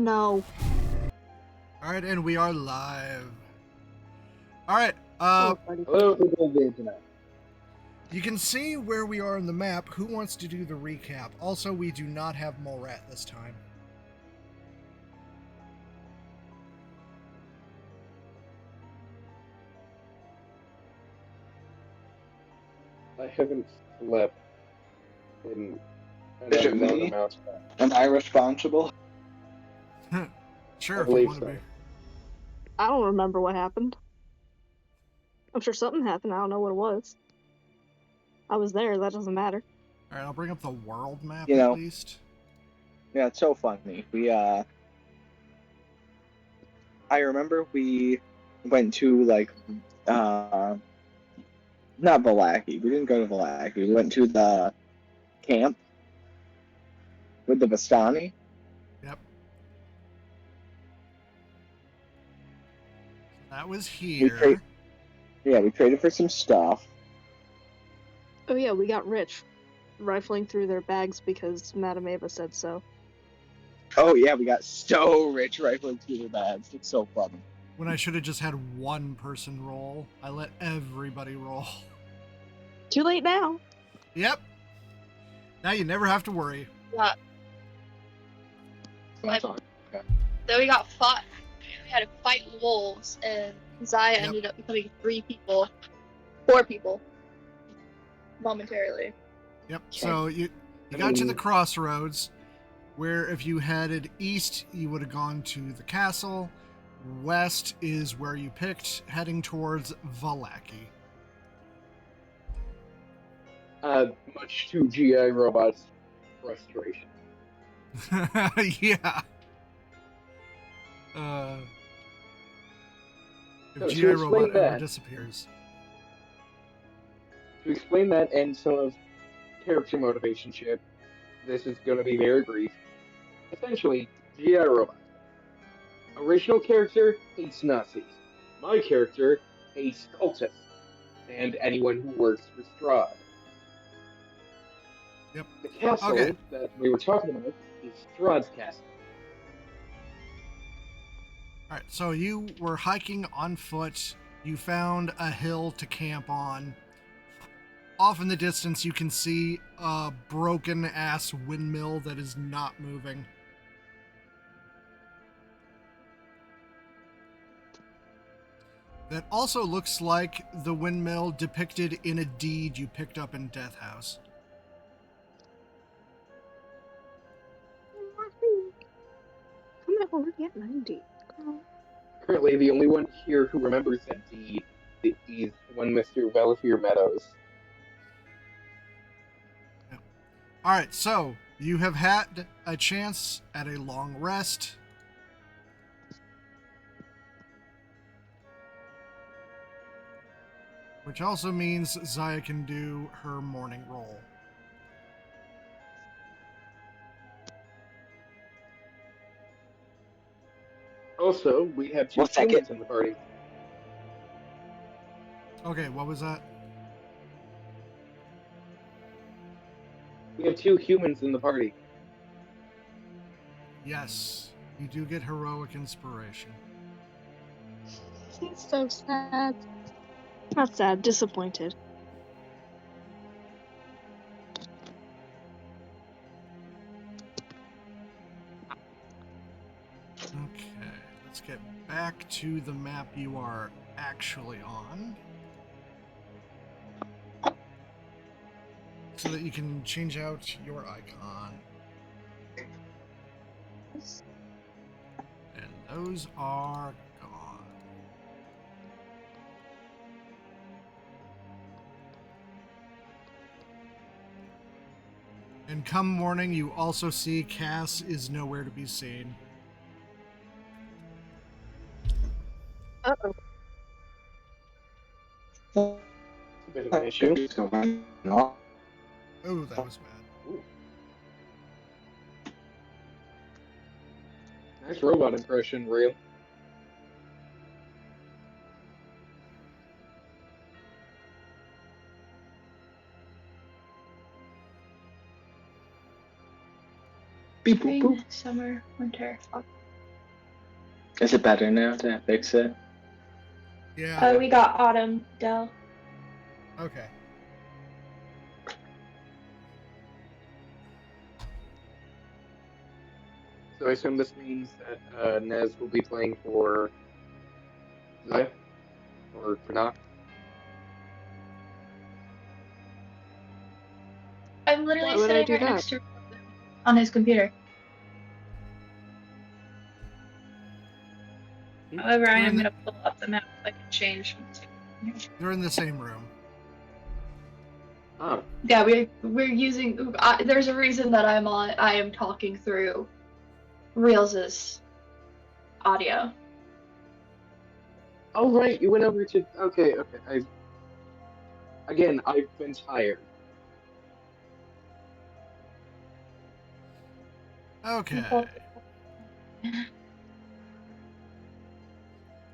No. Alright, and we are live. Alright, Oh, buddy. Hello, people of the internet. you can see where we are on the map. Who wants to do the recap? Also, we do not have Morat this time. I haven't slept in an Is it unknown me? amount of time. Am I responsible? Sure, I if you believe want to so. be. I don't remember what happened. I'm sure something happened. I don't know what it was. I was there. That doesn't matter. Alright, I'll bring up the world map You at know. least. Yeah, it's so funny. I remember we went to, not Valaki. We didn't go to Valaki. We went to the camp with the Vistani. Yep. That was here. We traded for some stuff. Oh yeah, we got rich. Rifling through their bags because Madame Ava said so. Oh yeah, we got so rich rifling through the bags. It's so funny. When I should have just had one person roll. I let everybody roll. Too late now. Yep. Now you never have to worry. Yeah. That's on. Then we got fought. We had to fight wolves, and Zaya ended up becoming 4 people, momentarily. Yep. So you got to the crossroads, where if you headed east, you would have gone to the castle. West is where you picked, heading towards Valaki. Much to GI robots' frustration. Yeah. So If to GI explain Robot ever that- disappears. To explain that and some of character motivation shit, this is going to be very brief. Essentially, GI Robot. Original character hates Nazis. My character hates cultists and anyone who works for Strahd. Yep. The castle Okay. that we were talking about is Strahd's castle. Alright, so you were hiking on foot. You found a hill to camp on. Off in the distance, you can see a broken-ass windmill that is not moving. That also looks like the windmill depicted in a deed you picked up in Death House. I'm not already at 90. Girl. Currently, the only one here who remembers that deed is one Mr. Valifier Meadows. Alright, so you have had a chance at a long rest. Which also means Zaya can do her morning roll. Also, we have 2 One second. humans in the party. Okay, what was that? We have 2 humans in the party. Yes, you do get heroic inspiration. He's so sad. Not sad, disappointed. Okay, let's get back to the map you are actually on. So that you can change out your icon. And those are gone. And come morning, you also see Cass is nowhere to be seen. Uh-oh. It's a bit of an issue. Oh, that was bad. Ooh. Nice robot impression, real. Beep, boop, Spring, boop. summer, winter, fall. Is it better now? Did I fix it? Yeah. We got Autumn, Dell. Okay. So I assume this means that Nez will be playing for Zaya or for Nox. I'm literally Why would I sitting do right that? next to him on his computer. However, I am gonna pull up the map so I can change. They're in the same room. Oh, Yeah, we're using. There's a reason that I am talking through Reels' audio. oh right, you went over to. Okay. I've been tired. Okay.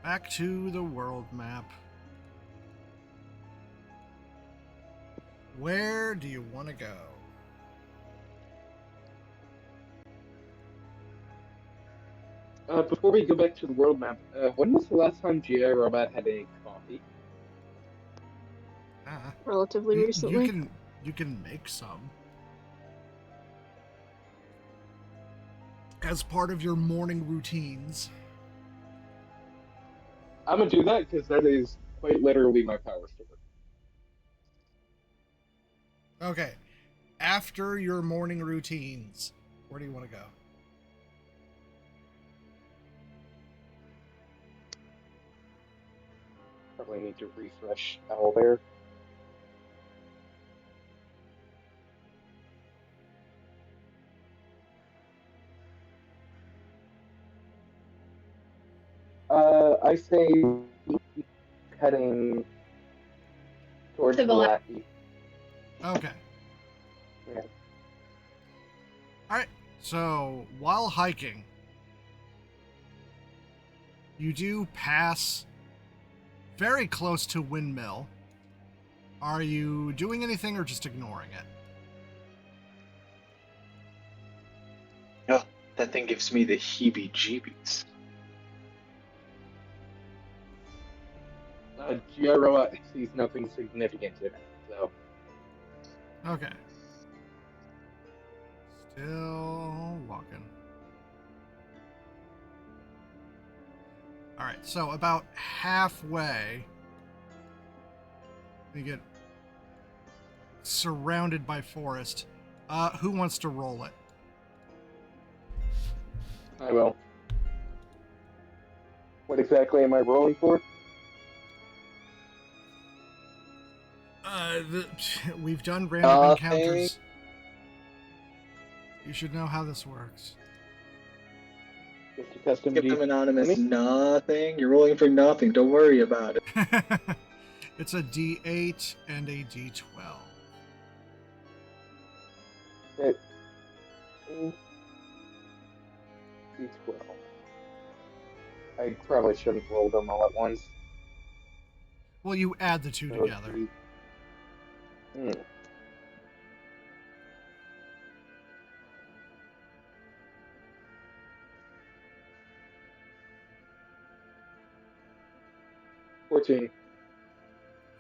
Back to the world map. Where do you want to go? Before we go back to the world map, when was the last time GI Robot had a coffee? Relatively You recently. can make some as part of your morning routines. I'm gonna do that because that is quite literally my power store. Okay. After your morning routines, where do you want to go? Probably need to refresh Owlbear. I say heading towards To Valaki. Valaki. Okay. Yeah. All right. So, while hiking, you do pass very close to Windmill. Are you doing anything or just ignoring it? Oh, that thing gives me the heebie-jeebies. GI Robot sees nothing significant in it, so. Okay. Still walking. All right. So, about halfway, you get surrounded by forest. Who wants to roll it? I will. What exactly am I rolling for? We've done random Nothing. encounters. You should know how this works. Just a custom Give G. them anonymous 20? nothing. You're rolling for nothing. Don't worry about it. It's a D8 and a D12. Okay. D12. I probably shouldn't roll them all at once. Well, you add the two So together. Hmm. $14.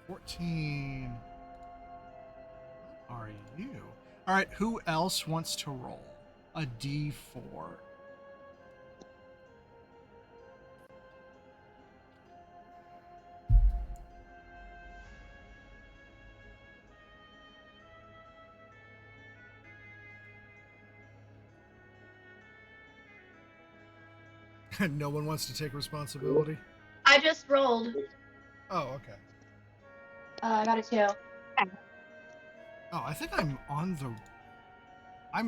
14. What are you? All right, who else wants to roll? A D4. No one wants to take responsibility? I just rolled. Oh, okay. I got a 2. Oh, I think I'm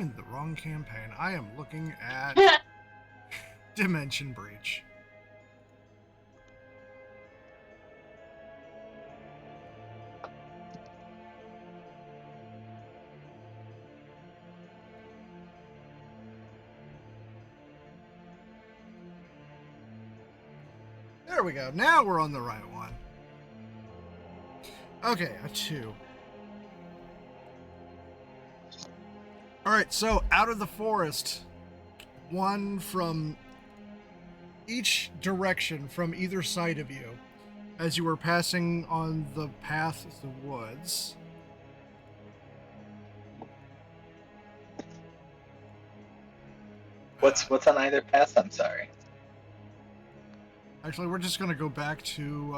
in the wrong campaign. I am looking at Dimension Breach. There we go. Now we're on the right one. Okay, a 2. All right, so out of the forest, one from each direction from either side of you as you were passing on the path of the woods. What's on either path? I'm sorry. Actually, we're just going to go back to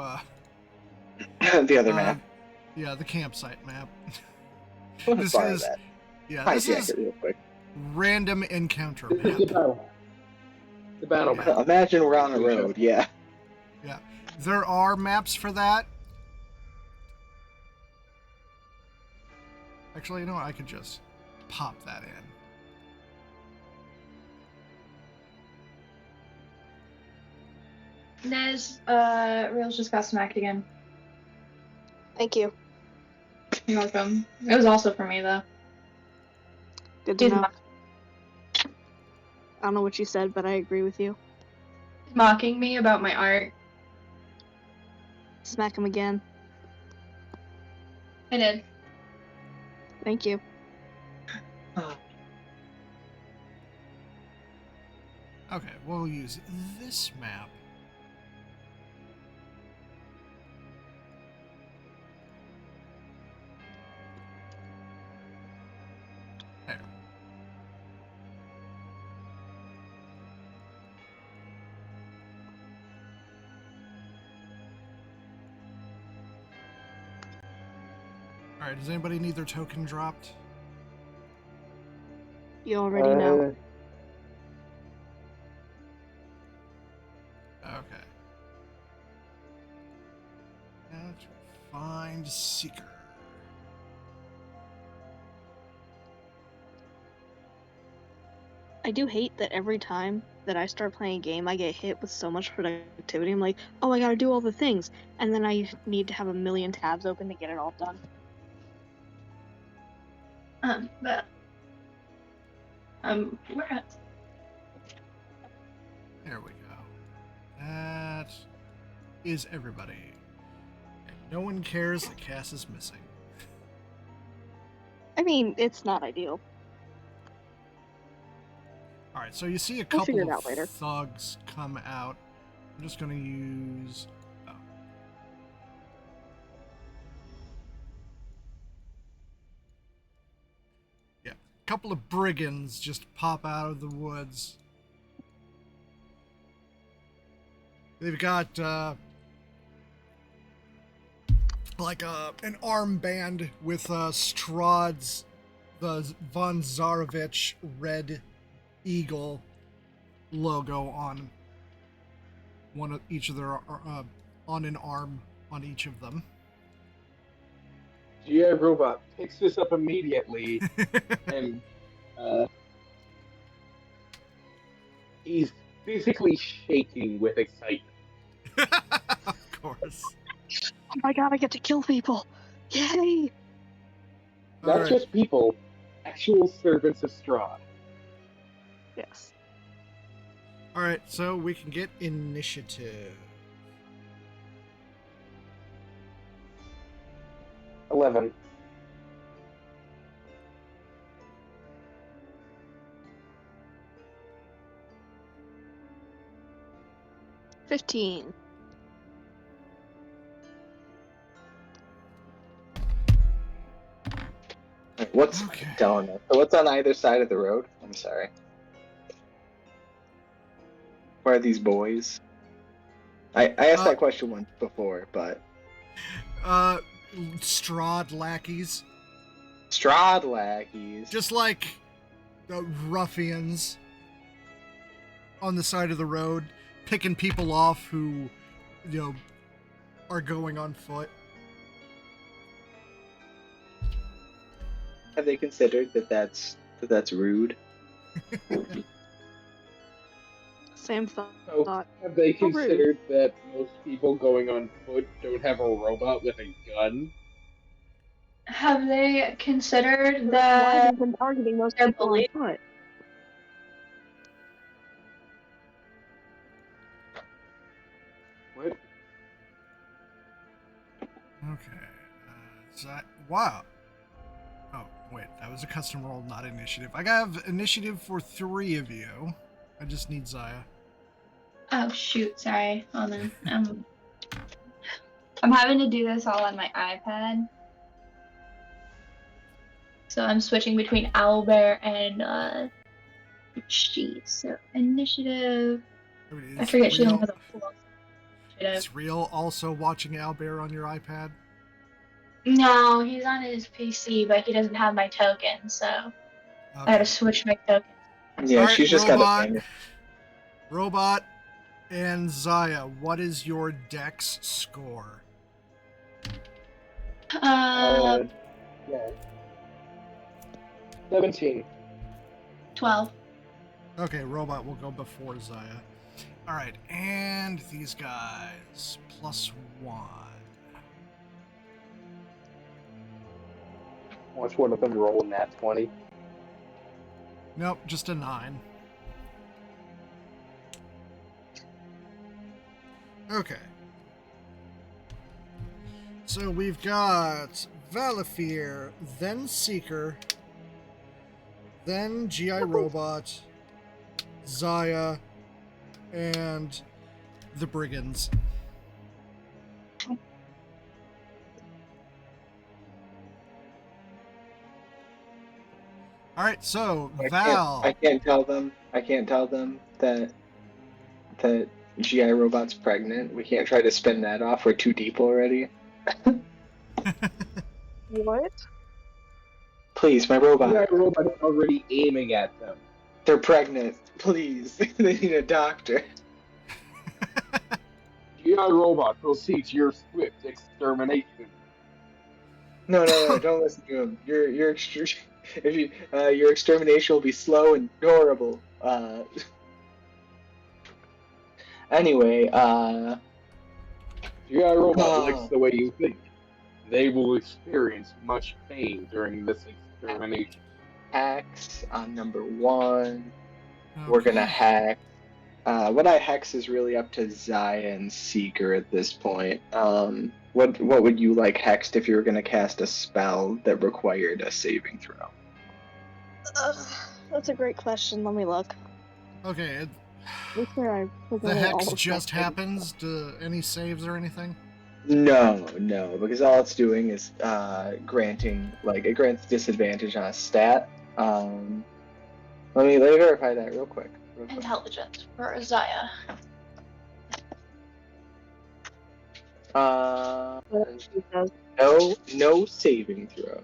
The other map. yeah, the campsite map. Let's borrow is that. this Hijack is it real quick. random encounter This map. is the battle map. The battle map. Imagine we're on a road. Yeah. Yeah, there are maps for that. Actually, you know what? I could just pop that in. Nez, Rails just got smacked again. Thank you. You're welcome. It was also for me, though. Good to He's know. I don't know what you said, but I agree with you. mocking me about my art. Smack him again. I did. Thank you. Okay, we'll use this map. There. Alright, does anybody need their token dropped? You already know. Okay. Now to find Seeker. I do hate that every time that I start playing a game, I get hit with so much productivity. I'm like, oh, I gotta do all the things. And then I need to have a million tabs open to get it all done. But we're at. There we go. That is everybody. And no one cares that Cass is missing. I mean, it's not ideal. Alright, so you see a We'll figure couple it out later. of thugs come out. I'm just gonna use... Oh. Yeah, a couple of brigands just pop out of the woods. They've got, like an armband with Strahd's, the Von Zarovich red eagle logo on one of each of their on an arm on each of them. GI Robot picks this up immediately, and he's physically shaking with excitement. Of course. Oh my god, I get to kill people! Yay! Not Alright. just people, actual servants of Strahd. Yes. Alright, so we can get initiative. 11. What's Okay. telling us? So what's on either side of the road? I'm sorry. Where are these boys? I asked that question once before, but Strahd lackeys. Strahd lackeys. Just like ruffians on the side of the road, picking people off who, are going on foot. Have they considered that's rude? Same So, thought. have they How rude. considered that most people going on foot don't have a robot with a gun? Have they considered Why that they've been targeting most they're people on bullied? foot? What? Okay. Wow. Oh, wait. That was a custom roll, not initiative. I have initiative for 3 of you. I just need Zaya. Oh shoot, sorry. Hold on. I'm having to do this all on my iPad. So I'm switching between Owlbear and sheet. So initiative. I forget she only has a plus initiative. Is Real also watching Owlbear on your iPad? No, he's on his PC, but he doesn't have my token, so I had to switch my token. Yeah, All right, she's just got a Robot and Zaya, what is your dex score? Yeah. 17. 12. Okay, Robot will go before Zaya. All right, and these guys +1. Watch one of them roll in that 20. Nope, just a 9. Okay. So we've got Valafir, then Seeker, then GI Robot, Zaya, and the Brigands. All right, so Val. I can't tell them that GI Robot's pregnant. We can't try to spin that off. We're too deep already. What? Please, my robot. Yeah, robot is already aiming at them. They're pregnant. Please. They need a doctor. GI robot proceed to your swift extermination. No, don't listen to him. Your extermination will be slow and durable. Anyway, GI robot likes the way you think. They will experience much pain during this extermination. Hacks on number 1. Okay. We're gonna hack. What I hex is really up to Zaya and Seeker at this point. What would you like hexed if you were gonna cast a spell that required a saving throw? That's a great question. Let me look. Okay, Make sure I the hex just happens. Do any saves or anything? No, because all it's doing is it grants disadvantage on a stat. Let me verify that real quick. Intelligence for Zaya. No saving throw.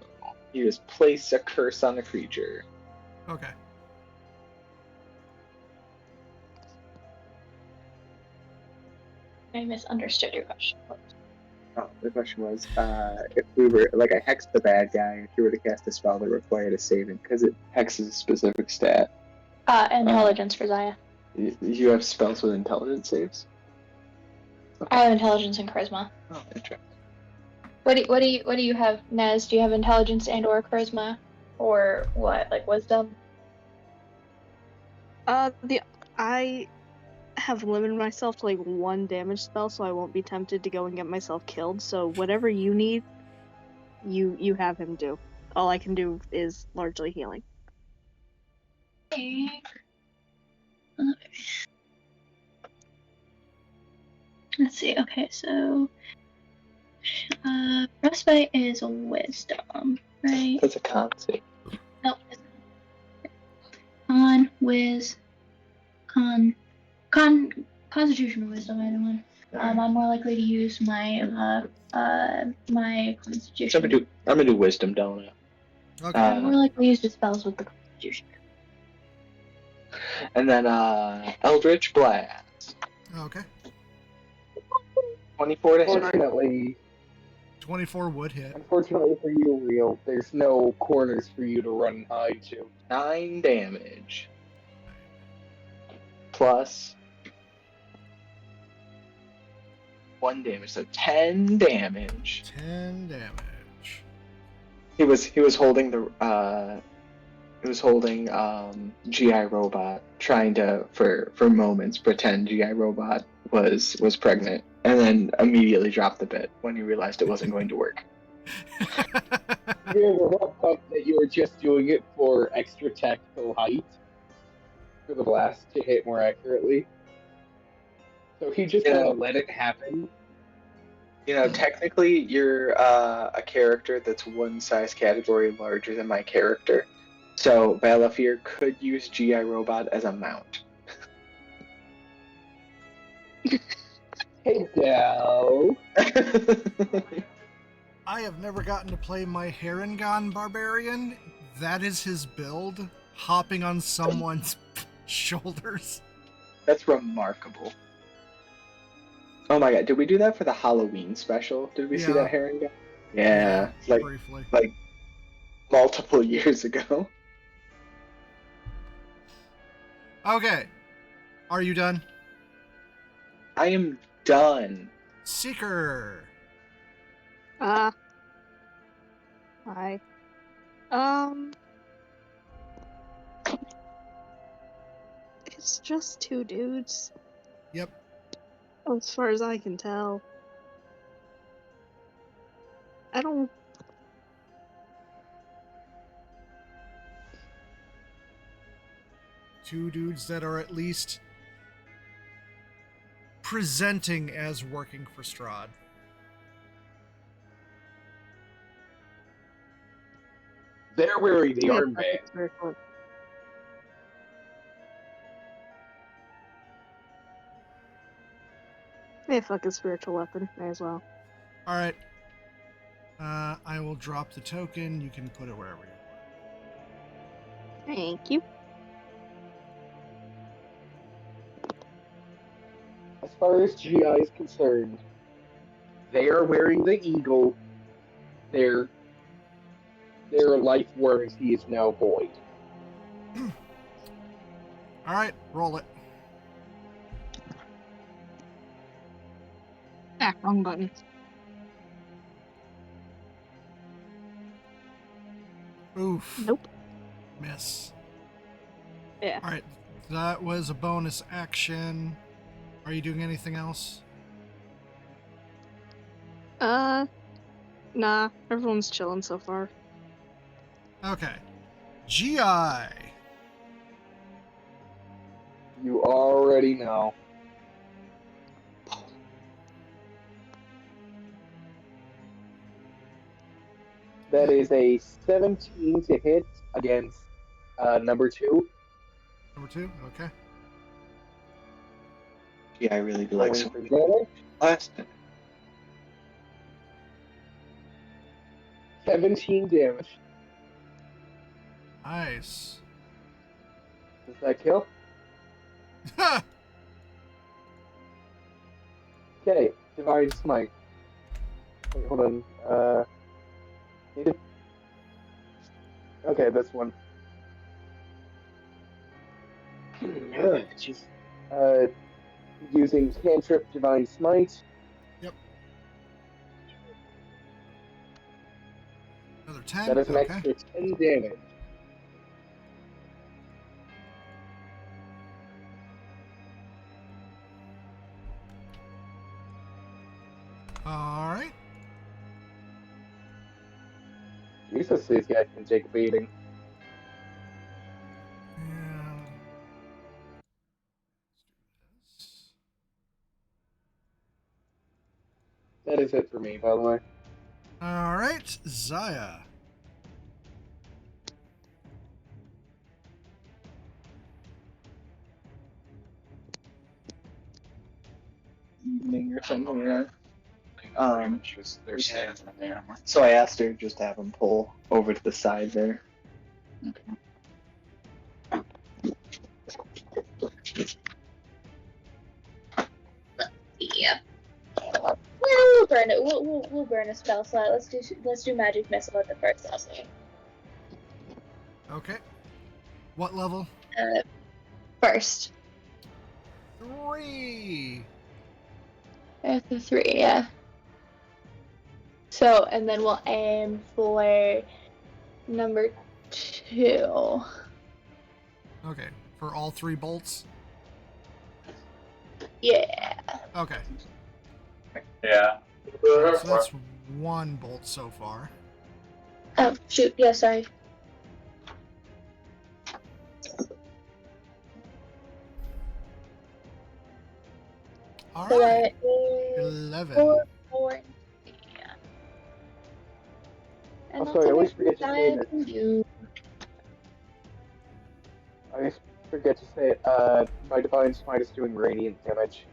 You just place a curse on a creature. Okay. I misunderstood your question. Oh, the question was, if we were, I hexed the bad guy, if you were to cast a spell that required a saving, because it hexes a specific stat. Intelligence for Zaya. You have spells with intelligence saves? Okay. I have intelligence and charisma. Oh, interesting. What do you have, Nez? Do you have intelligence and or charisma? Or what? Like wisdom? I have limited myself to 1 damage spell, so I won't be tempted to go and get myself killed. So whatever you need, you have him do. All I can do is largely healing. Okay. Let's see. Okay, so frostbite is wisdom, right? That's a con save. Nope. Constitutional wisdom, either one. I'm more likely to use my my constitution. I'm gonna do wisdom, don't I? Okay. I'm more likely to use the spells with the constitution. And then Eldritch Blast. Okay. 24 to hit. Unfortunately, 24 would hit. Unfortunately for you, Real, there's no corners for you to run and hide to. 9 damage. Plus 1 damage, so 10 damage. 10 damage. He was holding the GI Robot, trying to for moments pretend GI Robot was pregnant, and then immediately dropped the bit when he realized it wasn't going to work. You ever thought that you were just doing it for extra tactical height? For the blast to hit more accurately? So he just kind of let it happen. Technically, you're a character that's one size category larger than my character. So Balafir could use GI Robot as a mount. Hey, Gal. I have never gotten to play my Harengon Barbarian. That is his build, hopping on someone's shoulders. That's remarkable. Oh my god, did we do that for the Halloween special? Did we see that herring guy? Yeah, briefly. Like multiple years ago. Okay. Are you done? I am done. Seeker. Hi. It's just two dudes. Yep. As far as I can tell. I don't... Two dudes that are at least presenting as working for Strahd. They're wearing the armband. Hey, fuck a spiritual weapon. May as well. Alright. I will drop the token. You can put it wherever you want. Thank you. As far as GI is concerned, they are wearing the eagle. Their life warranty is now void. Alright, roll it. Ah, wrong button. Oof. Nope. Miss. Yeah. Alright, that was a bonus action. Are you doing anything else? Nah. Everyone's chilling so far. Okay. GI. You already know. That is a 17 to hit against number 2. Number 2? Okay. Yeah, I really do like some damage. last 17 damage. Nice. Does that kill? Okay, Divine Smite. Wait, hold on. Okay, this one. Jeez. Using cantrip Divine Smite. Yep. Another 10? That is an Okay. extra 10 damage. Alright. Jesus, these guys can take a beating. And That is it for me, by the way. Alright, Zaya. evening or something. Yeah. They're standing there. So I asked her just to have him pull over to the side there. Yeah. We'll burn it. We'll burn a spell slot. Let's do magic missile at the first level. Okay. What level? First. 3. At the 3, yeah. So, and then we'll aim for number 2. Okay. For all 3 bolts? Yeah. Okay. Yeah. Right, so that's 1 bolt so far. Oh, shoot. Yeah, sorry. All So right. that is 11. 4, 4, and 3. Yeah. And Also, that's I always forget to say everything I that. can do. I always forget to say it. My divine smite is doing radiant damage.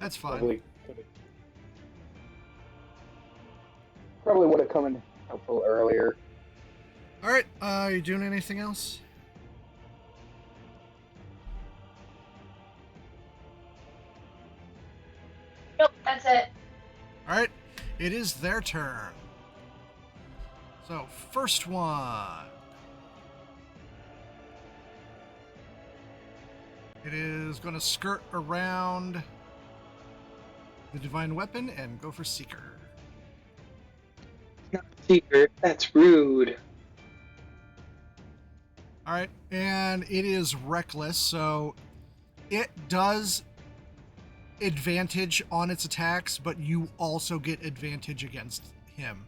That's fine. Probably would have come in helpful earlier. All right. You doing anything else? Nope, that's it. All right. It is their turn. So, first one. It is going to skirt around the divine weapon and go for Seeker. Not secret. That's rude. All right. And it is reckless, so it does advantage on its attacks, but you also get advantage against him.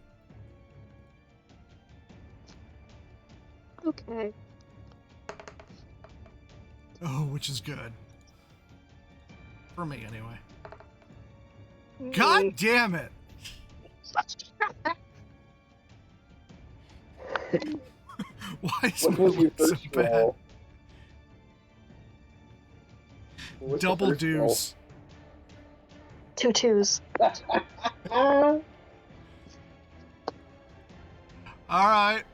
Okay. Oh, which is good. For me, anyway. God damn it! Why is What my was your luck so first bad? roll? What was the Double first roll? deuce. 2 twos. Alright, alright.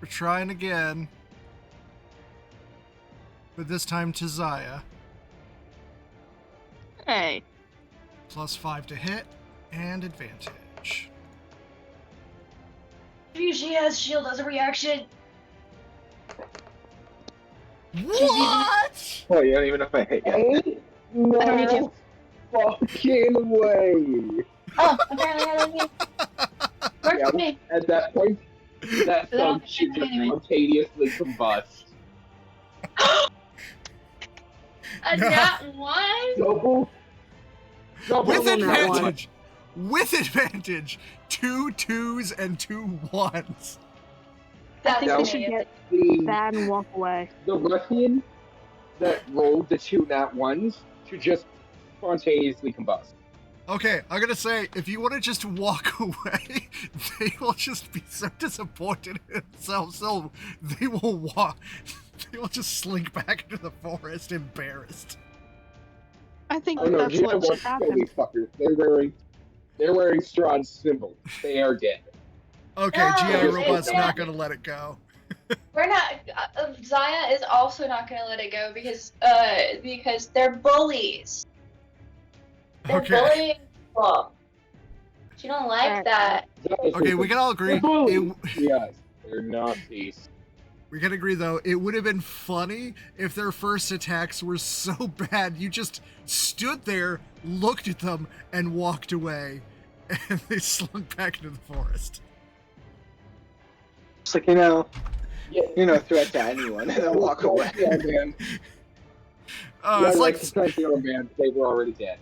We're trying again. But this time to Zaya. Hey. +5 to hit, and advantage. She has shield as a reaction. What? Oh, you don't even know if I hit yet. Hey, no I don't need to. fucking way. Oh, apparently I don't need. Work Yeah, for me. at that point, that So that'll thug should hit me just anyway. spontaneously combust. A No. nat 1? Double. With Double nat one. advantage! With advantage! 2 twos and 2 ones. I That's think No. we should amazing. get The bad and walk away. ruffian that rolled the 2 nat ones should just spontaneously combust. Okay, I'm gonna say, if you want to just walk away, they will just be so disappointed in themselves, so they will walk. They will just slink back into the forest, embarrassed. I think Oh no, that's Gina what wants should to kill happen. these fuckers. They're wearing Strahd's symbol. They are dead. Okay, No, GI it's Robot's not. not gonna let it go. We're not. Zaya is also not gonna let it go because they're bullies. They're Okay. bullying people. She don't like Alright. that. Okay, we can all agree. They're bullies. Yes, they're Nazis. We can agree, though, it would have been funny if their first attacks were so bad you just stood there, looked at them, and walked away, and they slunk back into the forest. It's like, you know, Yeah, threat to anyone, and then walk away. Yeah, man. It's like Man, they were already dead.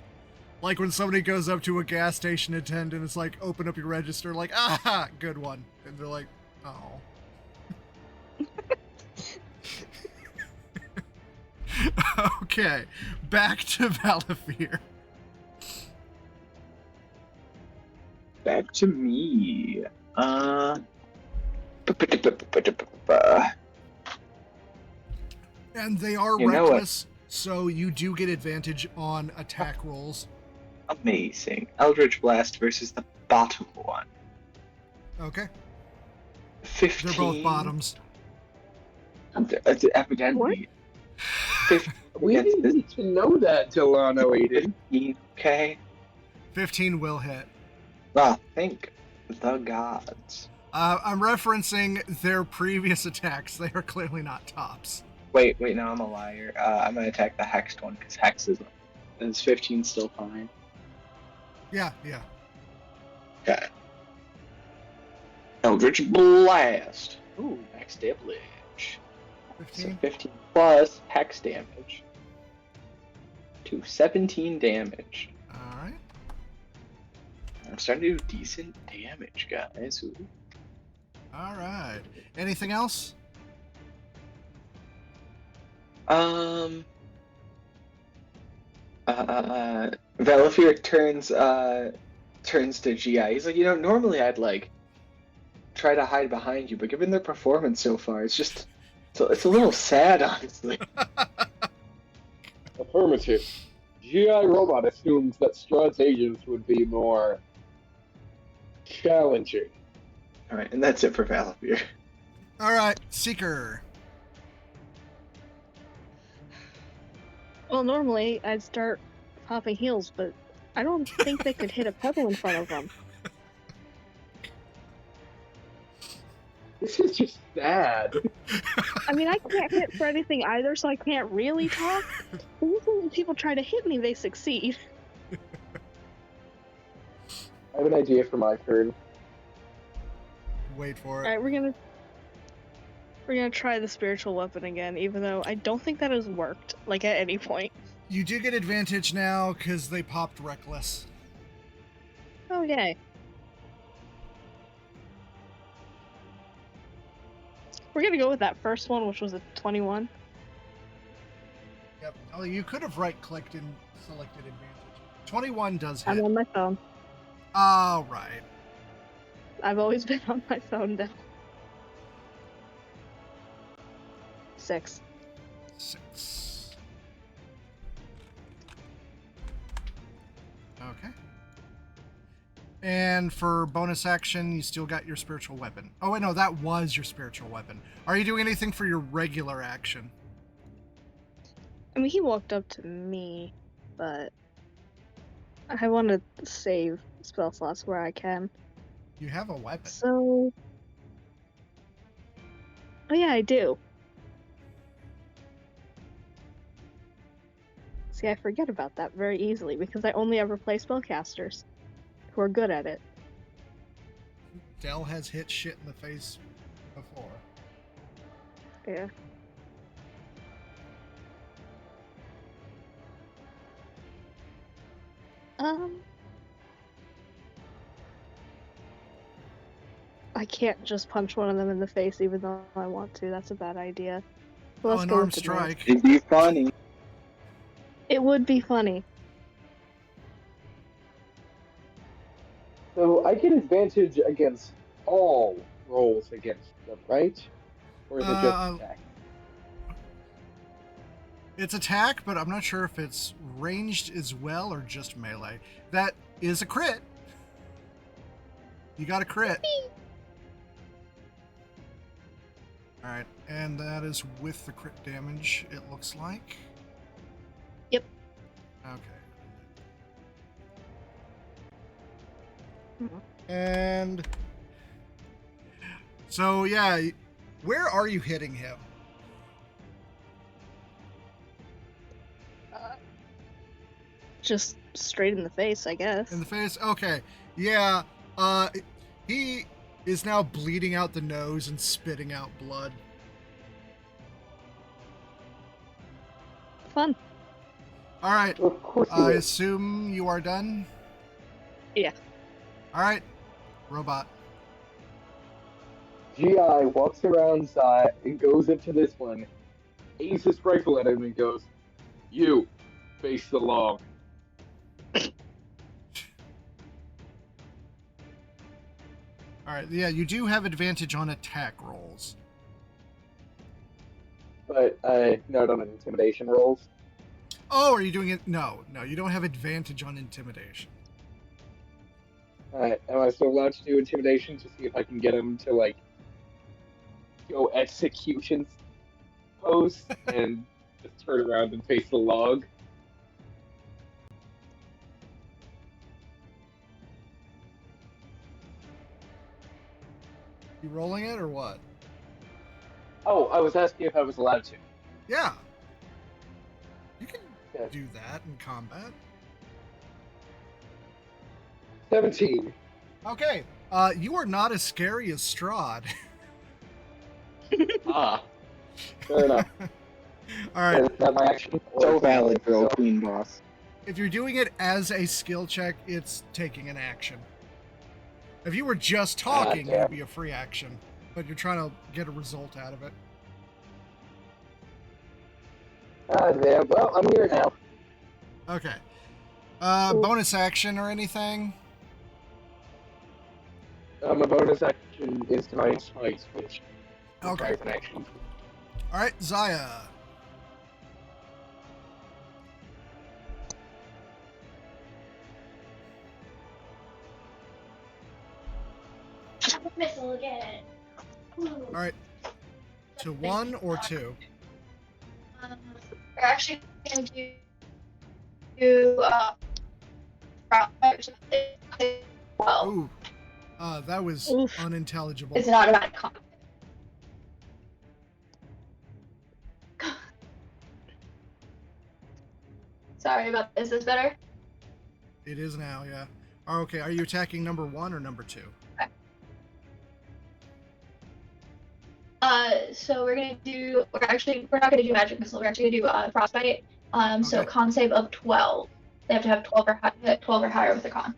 like when somebody goes up to a gas station attendant and it's like, open up your register, like, ah, good one. And they're like, oh. Okay, back to Valafir. Back to me. And they are You know what? reckless, so you do get advantage on attack rolls. Amazing. Eldritch Blast versus the bottom one. Okay, 15. they're both bottoms. Evidently. We didn't need to know that, Delano Aiden. 15, okay. 15 will hit. Ah, thank the gods. I'm referencing their previous attacks. They are clearly not tops. Wait, no, I'm a liar. I'm gonna attack the hexed one, because hex is 15 still fine? Yeah. Okay. Eldritch Blast. Ooh, max damage. So 15? 15 plus hex damage. To 17 damage. Alright. I'm starting to do decent damage, guys. Ooh. Alright. Anything else? Valafir turns to GI. He's like, normally I'd like try to hide behind you, but given their performance so far, it's a little sad, honestly. Affirmative. GI robot assumes that Strahd's agents would be more challenging. All right, and that's it for Valafir. All right, Seeker. Well, normally I'd start popping heals, but I don't think they could hit a pebble in front of them. This is just sad. I mean, I can't hit for anything either, so I can't really talk. But usually when people try to hit me, they succeed. I have an idea for my turn. Wait for it. Alright, we're gonna try the spiritual weapon again, even though I don't think that has worked, like, at any point. You do get advantage now because they popped Reckless. Oh, yay. We're gonna go with that first one, which was a 21. Yep. Oh, you could have right-clicked and selected advantage. 21 does hit. I'm on my phone. All right. I've always been on my phone now. 6. 6. Okay. And for bonus action, you still got your spiritual weapon. Oh, wait, no, that was your spiritual weapon. Are you doing anything for your regular action? I mean, he walked up to me, but I want to save spell slots where I can. You have a weapon. So... Oh yeah, I do. See, I forget about that very easily because I only ever play spellcasters who are good at it. Dell has hit shit in the face before. Yeah. I can't just punch one of them in the face even though I want to. That's a bad idea. So let's an go arm with the strike. It'd be funny. It would be funny. So I get advantage against all rolls against them, right? Or is it just attack? It's attack, but I'm not sure if it's ranged as well or just melee. That is a crit. You got a crit. Alright, and that is with the crit damage, it looks like. Yep. Okay. And so, yeah, where are you hitting him? Just straight in the face, I guess. In the face? Okay. Yeah. He is now bleeding out the nose and spitting out blood. Fun. All right. Of course I assume you are done? Yeah. All right. Robot. GI walks around and goes into this one, aims his rifle at him and goes, "You, face the log." All right. Yeah, you do have advantage on attack rolls. But not on intimidation rolls. Oh, are you doing it? No, you don't have advantage on intimidation. Alright, am I still allowed to do intimidation to see if I can get him to, like, go execution pose and just turn around and face the log? You rolling it or what? Oh, I was asking if I was allowed to. Yeah. You can do that in combat. 17. Okay. You are not as scary as Strahd. Ah. Fair enough. All right. Is that my action? So valid for old Queen Boss. If you're doing it as a skill check, it's taking an action. If you were just talking, it would be a free action. But you're trying to get a result out of it. Damn. Well, I'm here now. Okay. Ooh. Bonus action or anything? My bonus action is Giant Spikes, which Okay. requires an action. All right, Zaya. Missile again. All right. To 1 or 2? We're actually gonna do well. Ooh. That was Oof. unintelligible. It's an automatic comp. Sorry about this. Is this better? It is now, yeah. Okay, are you attacking number 1 or number 2? So we're not gonna do magic missile. We're actually gonna do frostbite. So Okay. con save of 12. They have to have 12 or higher with the con.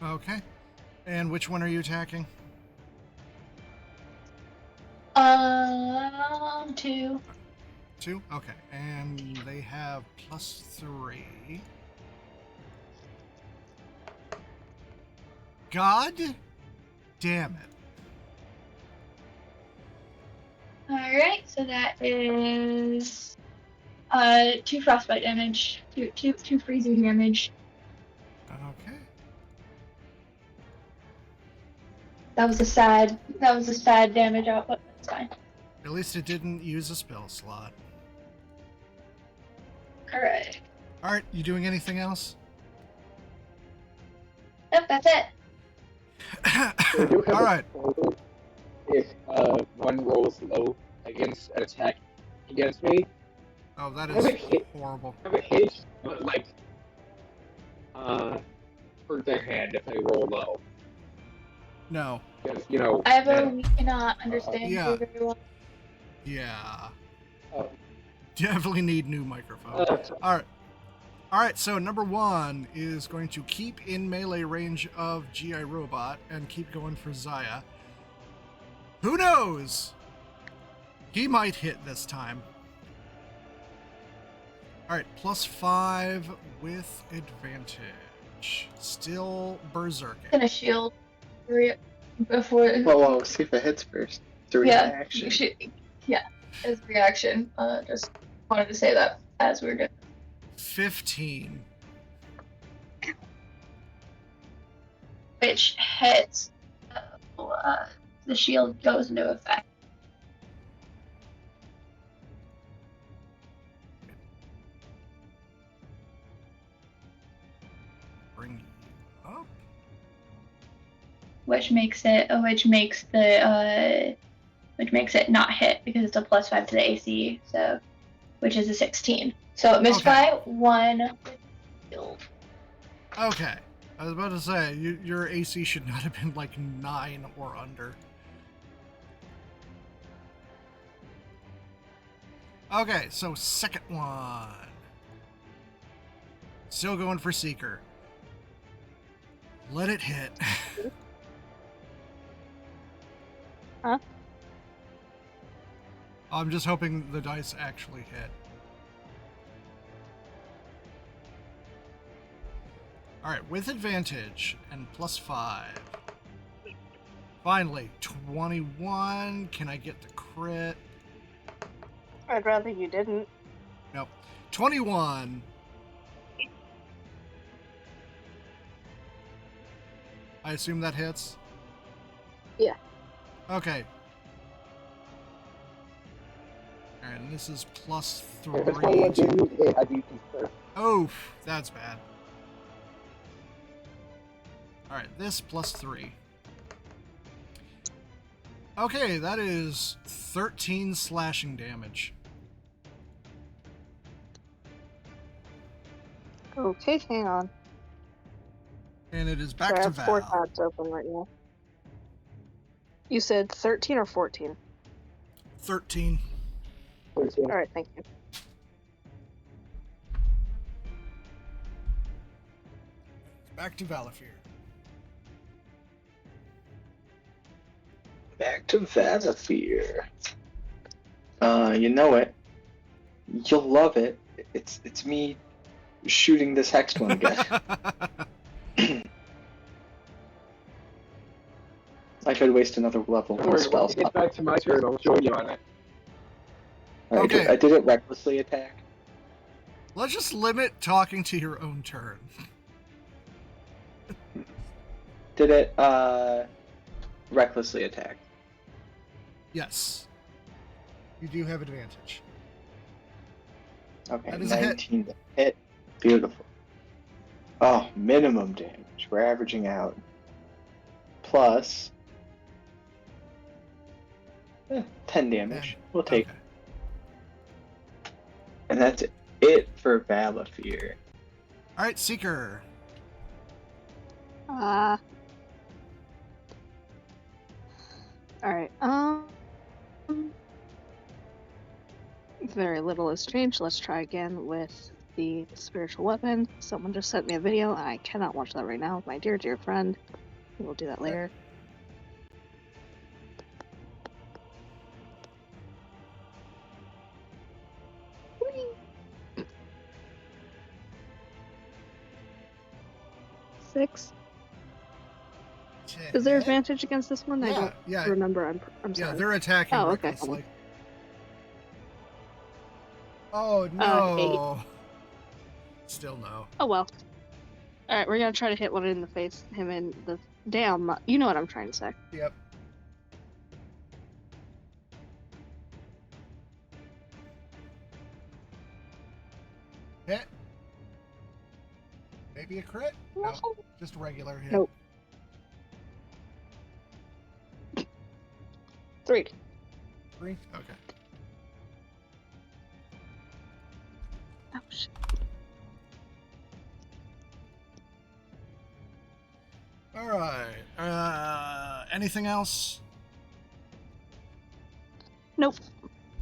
Okay. And which one are you attacking? 2. 2? Okay. And they have +3. God damn it. All right. So that is 2 frostbite damage, two freezing damage. Okay. That was a sad damage output. That's fine. At least it didn't use a spell slot. All right. All right, you doing anything else? Yep, that's it. So I do have All a right. proposal. If one rolls low against an attack against me, Oh, that have is it hit. horrible. Have it hit, but like hurt their hand if they roll low. No. Because We cannot understand yeah. you very well. Yeah. Oh. Definitely need new microphone. All right, so number 1 is going to keep in melee range of GI Robot and keep going for Zaya. Who knows? He might hit this time. All right, +5 with advantage. Still berserking. Gonna shield before. Whoa, see if it hits first. It's a reaction. As reaction. Just wanted to say that as we were good. 15. Which hits. The shield goes into effect. Bring you up. Which makes it not hit because it's a +5 to the AC, so which is a 16. So it missed by 1 shield. Okay. I was about to say, your AC should not have been like 9 or under. Okay, so second one. Still going for Seeker. Let it hit. Huh? I'm just hoping the dice actually hit. Alright, with advantage and +5. Finally, 21. Can I get the crit? I'd rather you didn't. Nope. 21. I assume that hits? Yeah. Okay. Alright, and this is +3. If it's one didn't hit, I'd be concerned. Oof, that's bad. Alright, this +3. Okay, that is 13 slashing damage. Okay, hang on. And it is back Sorry, I to have 4 Val. tabs open right now. You said 13 or 14? 13. Alright, thank you. Back to Valafir. Back to Valafir. You know it. You'll love it. It's me shooting this hexed one again. I could waste another level Don't on worry, spell when you get slot. back to my turn, I'll join you on it. Alright, Okay. I did it recklessly attack. Let's just limit talking to your own turn. Did it recklessly attack? Yes. You do have advantage. Okay, That is a hit. 19 to hit. Beautiful. Oh, minimum damage. We're averaging out. Plus 10 damage. We'll take Okay. it. And that's it for Valafir. Alright, Seeker. Alright, very little has changed. Let's try again with the spiritual weapon. Someone just sent me a video, and I cannot watch that right now. My dear, dear friend. We'll do that later. Whee! 6. Is there advantage against this one? I don't remember. I'm sorry. Yeah, they're attacking okay. recklessly. Oh no. 8. Still no. Oh well. Alright, we're gonna try to hit one in the face. Him in the... Damn, you know what I'm trying to say. Yep. Hit. Maybe a crit? No, just a regular hit. Nope. 3. 3? Okay. Oh shit. Alright. Anything else? Nope.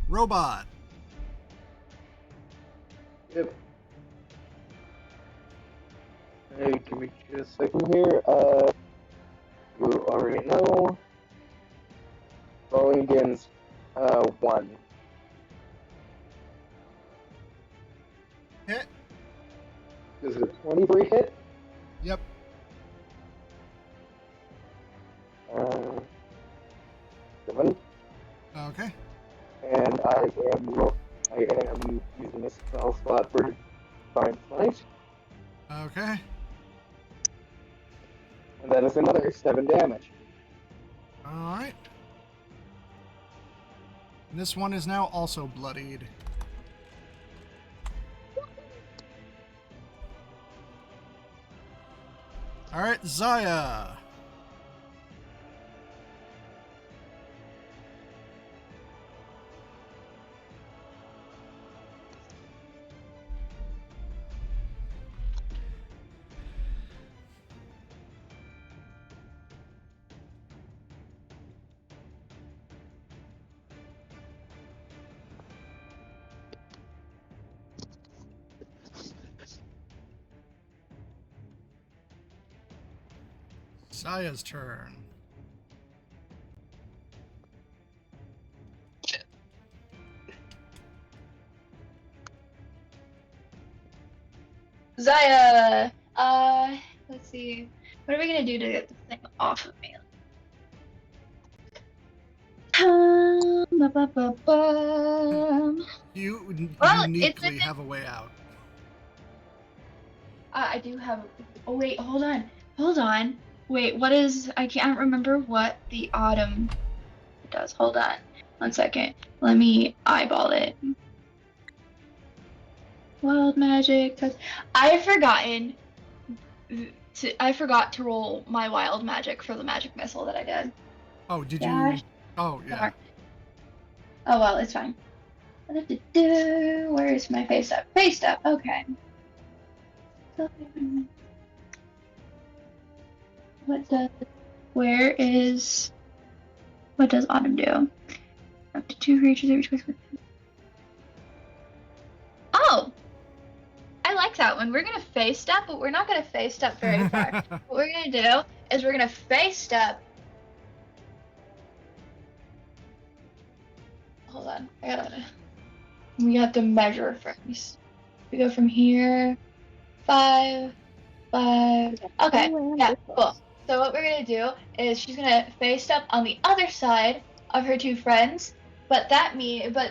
Robot. Yep. Hey, give me just a second here. You already know. Rolling against 1. Hit. This is a 23 hit. Yep. 7. Okay. And I am using a spell slot for Divine Flight. Okay. And that is another 7 damage. Alright. This one is now also bloodied. Alright, Zaya. Zaya's turn. Zaya, let's see. What are we gonna do to get this thing off of me? You Well, uniquely have a way out. I do have. Oh wait, hold on. Wait, what is? I can't remember what the autumn does. Hold on, 1 second. Let me eyeball it. Wild magic. I've forgotten. I forgot to roll my wild magic for the magic missile that I did. Oh, did Gosh. you? Oh, yeah. Oh well, it's fine. Where is my face up? Face up. Okay. What does? Where is? What does autumn do? Up to 2 creatures every choice. Oh, I like that one. We're gonna face step, but we're not gonna face step very far. What we're gonna do is we're gonna face step. Hold on, we have to measure first. We go from here 5, 5. Okay, Oh, and yeah, this cool. one. So what we're gonna do is she's gonna face up on the other side of her two friends, but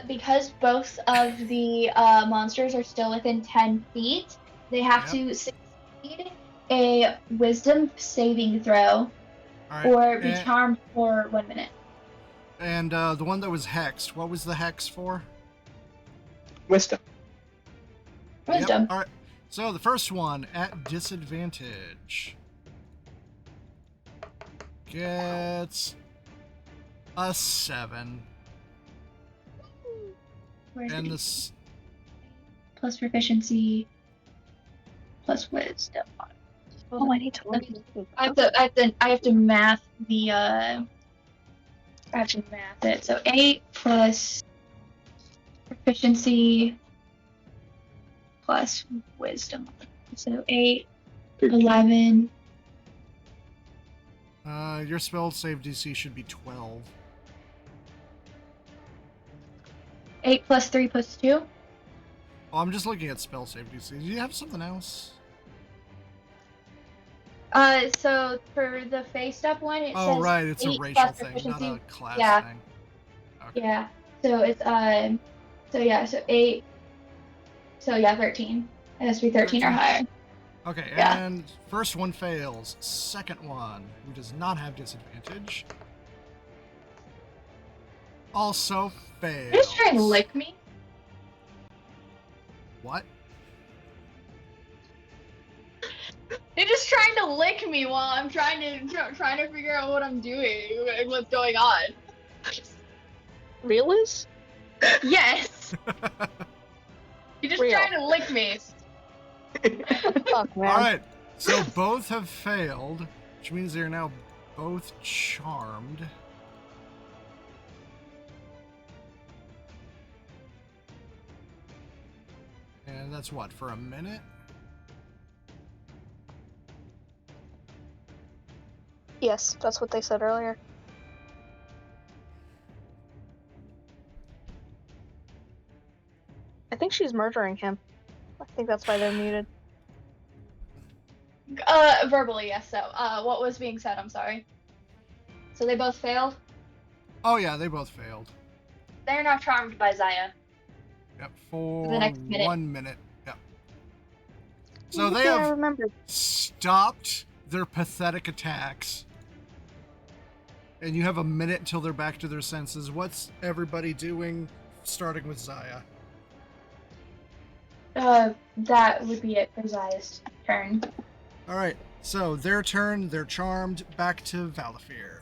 because both of the monsters are still within 10 feet, they have Yep. to succeed a wisdom saving throw All right. or be charmed for 1 minute. And the one that was hexed, what was the hex for? Wisdom. Wisdom. Yep. All right. So the first one at disadvantage gets a 7. Where's And the this plus proficiency plus wisdom. Oh, I need to look at this. I have to math the I have to math it. So 8 plus proficiency plus wisdom. So 8, 11. your spell save DC should be 12. 8 plus 3 plus 2. Oh, I'm just looking at spell save DC. Do you have something else? So for the face up one, it says Right, it's a 8 racial plus thing, proficiency. not a class Yeah. thing. Okay. Yeah. So it's so 8. So yeah, 13. It has to be 13 or higher. Okay, Yeah. and first one fails. Second one, who does not have disadvantage, also fails. You're just trying to lick me? What? You're just trying to lick me while I'm trying to figure out what I'm doing, what's going on. Realist? Yes. You're just Real. trying to lick me. Fuck, man. All right, so both have failed, which means they're now both charmed. And that's what, for a minute? Yes, that's what they said earlier. I think she's murdering him. I think that's why they're muted. Verbally, yes. So, what was being said? I'm sorry. So they both failed. Oh yeah, they both failed. They're not charmed by Zaya. Yep, for the next minute. 1 minute. Yep. So they Yeah, I have remember. stopped their pathetic attacks. And you have a minute until they're back to their senses. What's everybody doing, starting with Zaya? That would be it for Zaya's turn. All right, so their turn, they're charmed, back to Valafir.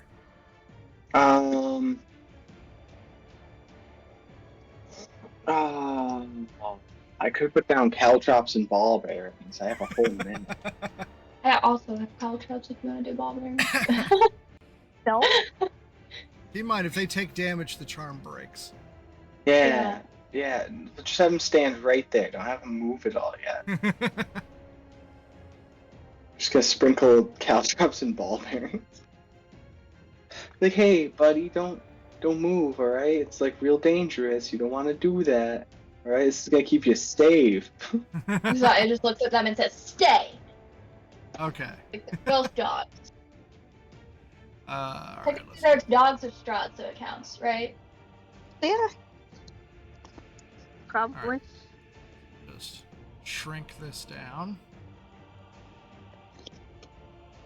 I could put down caltrops and ball bearings. I have a whole minute. I also have caltrops if you want to do ball bearings. No? Keep in mind, if they take damage, the charm breaks. Yeah. Just have them stand right there. Don't have them move at all yet. Just gonna sprinkle caltrops and ball bearings. Like, hey, buddy, don't move, all right? It's like real dangerous. You don't want to do that, all right? This is gonna keep you safe. Zaya just looks at them and says, "Stay." Okay. Like both dogs. All right, Technically, they're dogs of Strahd, so it counts, right? Yeah. Probably. All right. Just shrink this down.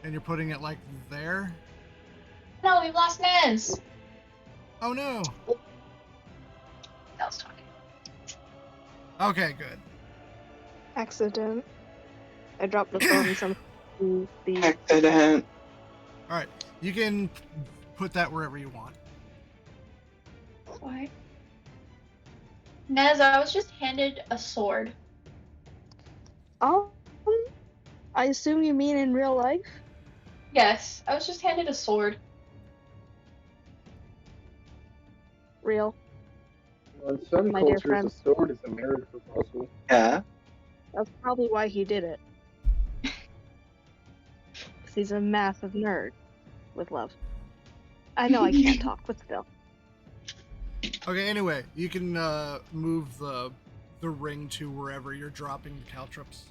And you're putting it like there? No, we've lost Nez. Oh no. I was talking. Okay, good. Accident. I dropped the phone and some the Accident. All right, you can put that wherever you want. Why? Nez, I was just handed a sword. Oh, I assume you mean in real life? Yes, I was just handed a sword. Real. Well, in some My dear cultures, friend. a sword is a marriage proposal. Yeah. That's probably why he did it. 'Cause he's a massive nerd with love. I know I can't talk, but still. Okay, anyway, you can move the ring to wherever you're dropping the caltrops.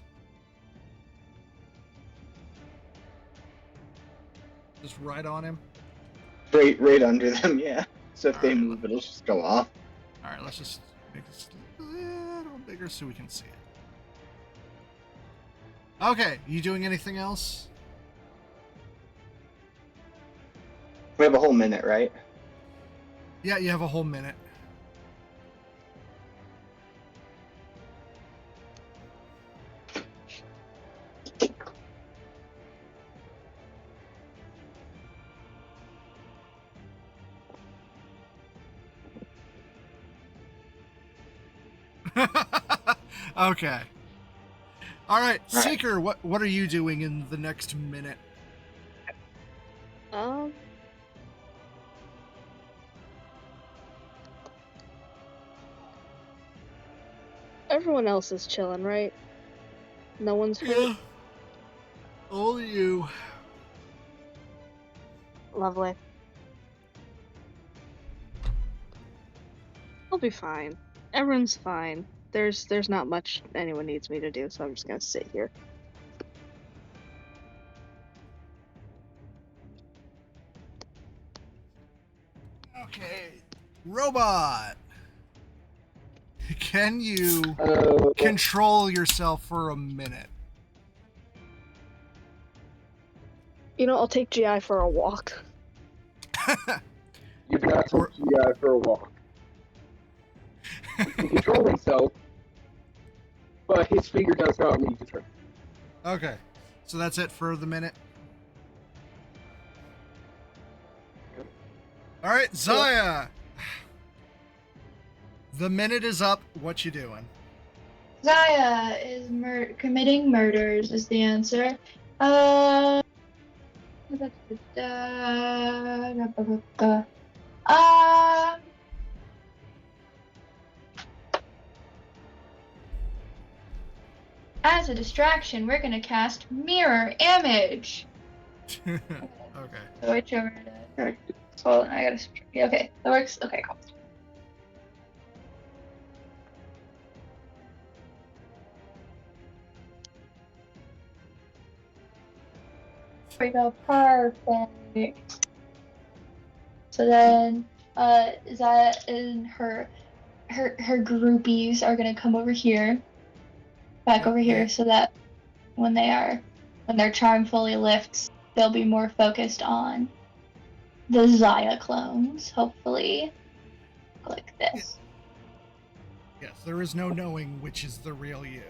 Just right on him. Right under them, yeah. So if All they right, move, it'll just go off. All right, let's just make this a little bigger so we can see it. Okay, you doing anything else? We have a whole minute, right? Yeah, you have a whole minute. Okay. All right, Seeker, what are you doing in the next minute? Everyone else is chilling, right? No one's hurt? Yeah. Only you. Lovely. I'll be fine. Everyone's fine. There's not much anyone needs me to do, so I'm just gonna sit here. Okay. Robot. Can you control yourself for a minute? You know, I'll take GI for a walk. You cannot take GI for a walk. He can control himself, but his finger does not leave the trigger. Okay. So that's it for the minute. All right, Zaya. The minute is up. What you doing? Zaya is committing murders is the answer. As a distraction, we're gonna cast Mirror Image. Okay. Switch over to. Hold on, I gotta. Okay, that works. Okay, cool. There we go. Perfect. So then, Zaya and her groupies are gonna come over here, back over here, so that when their charm fully lifts, they'll be more focused on the Zaya clones, hopefully. Like this. Yes, there is no knowing which is the real you.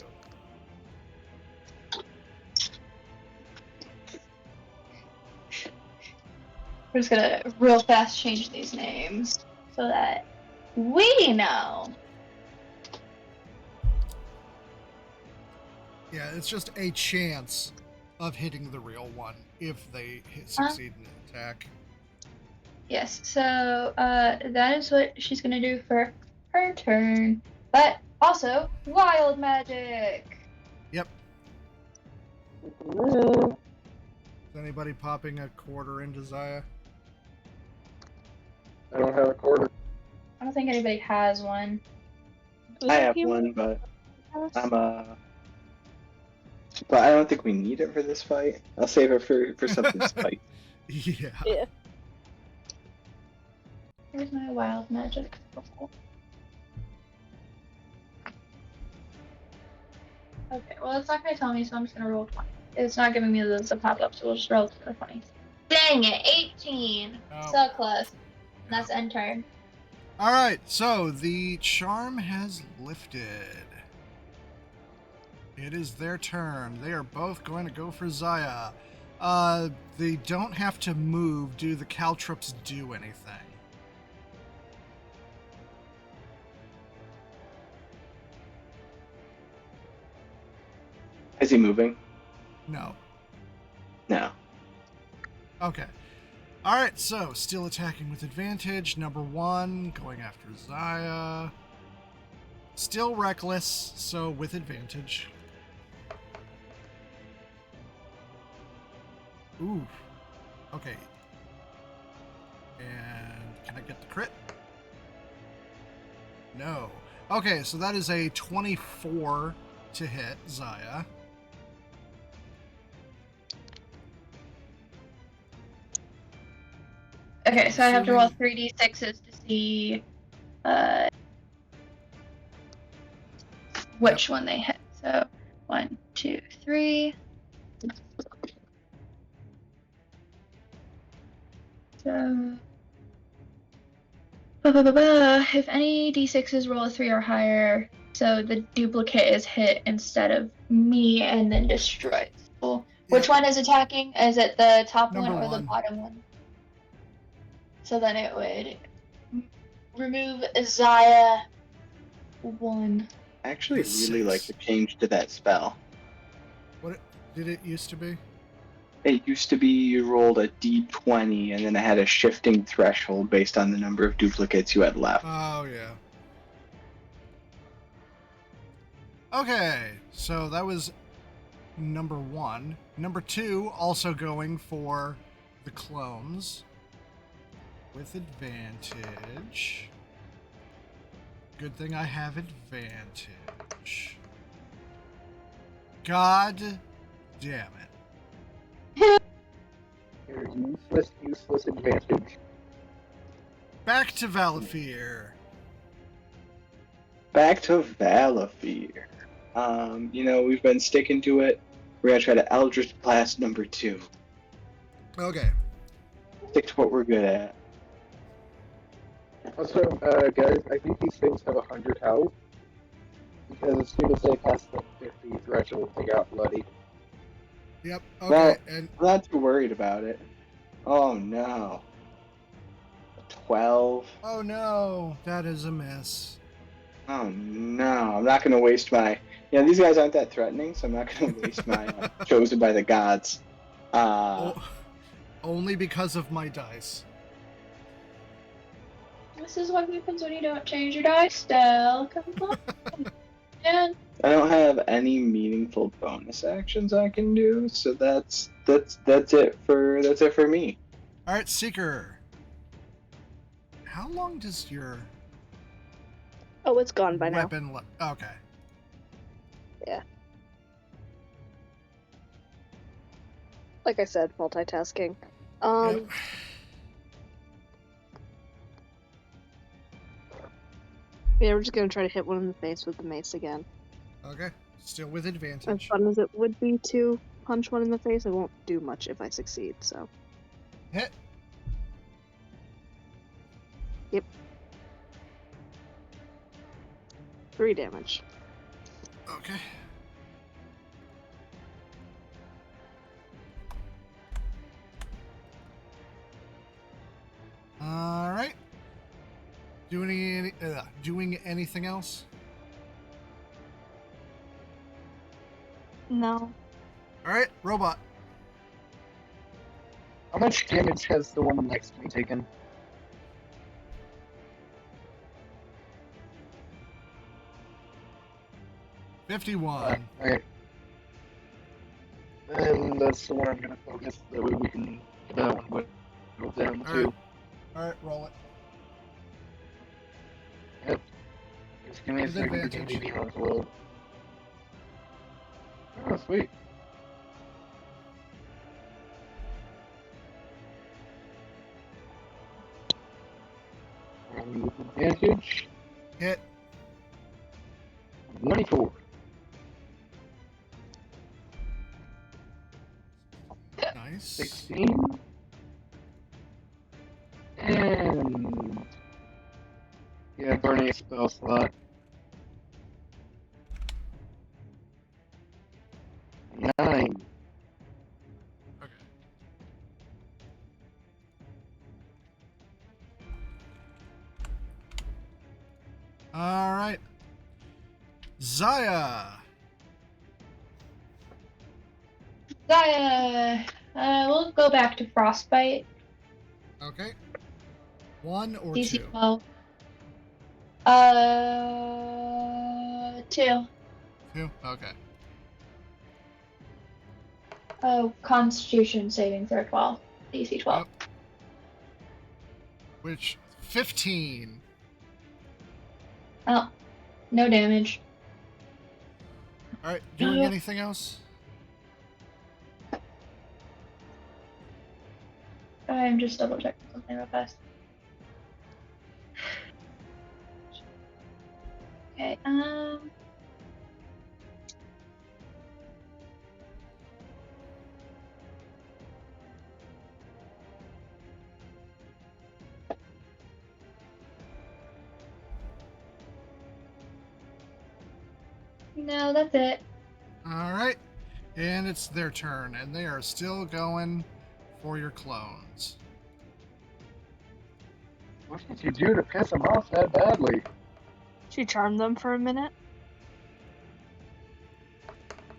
We're just gonna real fast change these names so that we know. Yeah, it's just a chance of hitting the real one if they succeed in an attack. Yes, so that is what she's gonna do for her turn. But also, wild magic! Yep. Is anybody popping a quarter into Zaya? I don't have a quarter. I don't think anybody has one. I have one, but but I don't think we need it for this fight. I'll save it for something spicy. Yeah. Here's my wild magic. Okay, well it's not gonna tell me, so I'm just gonna roll 20. It's not giving me the pop-up, so we'll just roll to the 20. Dang it, 18! Oh. So close. That's end turn. Alright, so the charm has lifted. It is their turn. They are both going to go for Zaya. They don't have to move. Do the caltrops do anything? Is he moving? No. No. Okay. Alright, so still attacking with advantage. Number 1, going after Zaya. Still reckless, so with advantage. Ooh. Okay. And can I get the crit? No. Okay, so that is a 24 to hit Zaya. Okay, so I have to roll Assuming- 3d6s to see which one they hit. So 1, 2, 3. So if any d6s roll a 3 or higher, so the duplicate is hit instead of me and then destroyed. So which one is attacking? Is it the top Number one or the one. bottom one? So then it would remove Zaya 1. I actually The really like 6. the change to that spell. What did it used to be? It used to be you rolled a d20 and then it had a shifting threshold based on the number of duplicates you had left. Oh, yeah. Okay, so that was number 1. Number 2, also going for the clones with advantage. Good thing I have advantage. God damn it. Your useless advantage. Back to Valafir. Back to Valafir. We've been sticking to it. We're gonna try to Eldritch Blast number 2. Okay. Stick to what we're good at. Also, guys, I think these things have 100 health. Because as soon as they pass the 50 threshold, they got bloody. Yep. Okay. Well, And I'm not too worried about it. Oh no. 12. oh no, that is a miss. Oh no. I'm not gonna waste my. These guys aren't that threatening, so I'm not gonna waste my chosen by the gods. Only because of my dice. This is what happens when you don't change your dice style. Come on. And I don't have any meaningful bonus actions I can do, so that's it for me. All right, Seeker. How long does your Oh, it's gone by now. weapon? Okay. Yeah. Like I said, multitasking. Yep. Yeah, we're just gonna try to hit one in the face with the mace again. Okay. Still with As advantage. fun as it would be to punch one in the face, it won't do much if I succeed, so. Hit. Yep. 3 damage. Okay. All right. Doing anything else? No. All right, robot. How much damage has the one next to me taken? $51. Alright. And that's the one I'm gonna focus, that way we can get that one whittled down too. All right, roll it. Yep. Just give me a With second to advantage. do the details load. Oh, sweet. And with advantage, Hit. 94. Nice. 16. And yeah, burning a spell slot. 9. Okay. All right. Zaya. Zaya, we'll go back to Frostbite. Okay. 1 or DC 2? 12. 2. 2? Okay. Oh, Constitution saving throw 12. DC 12. Yep. Which 15. Oh, no damage. All right. Doing anything else? I'm just double checking something real fast. Okay, no, that's it. All right. And it's their turn, and they are still going for your clones. What did you do to piss them off that badly? She charmed them for a minute.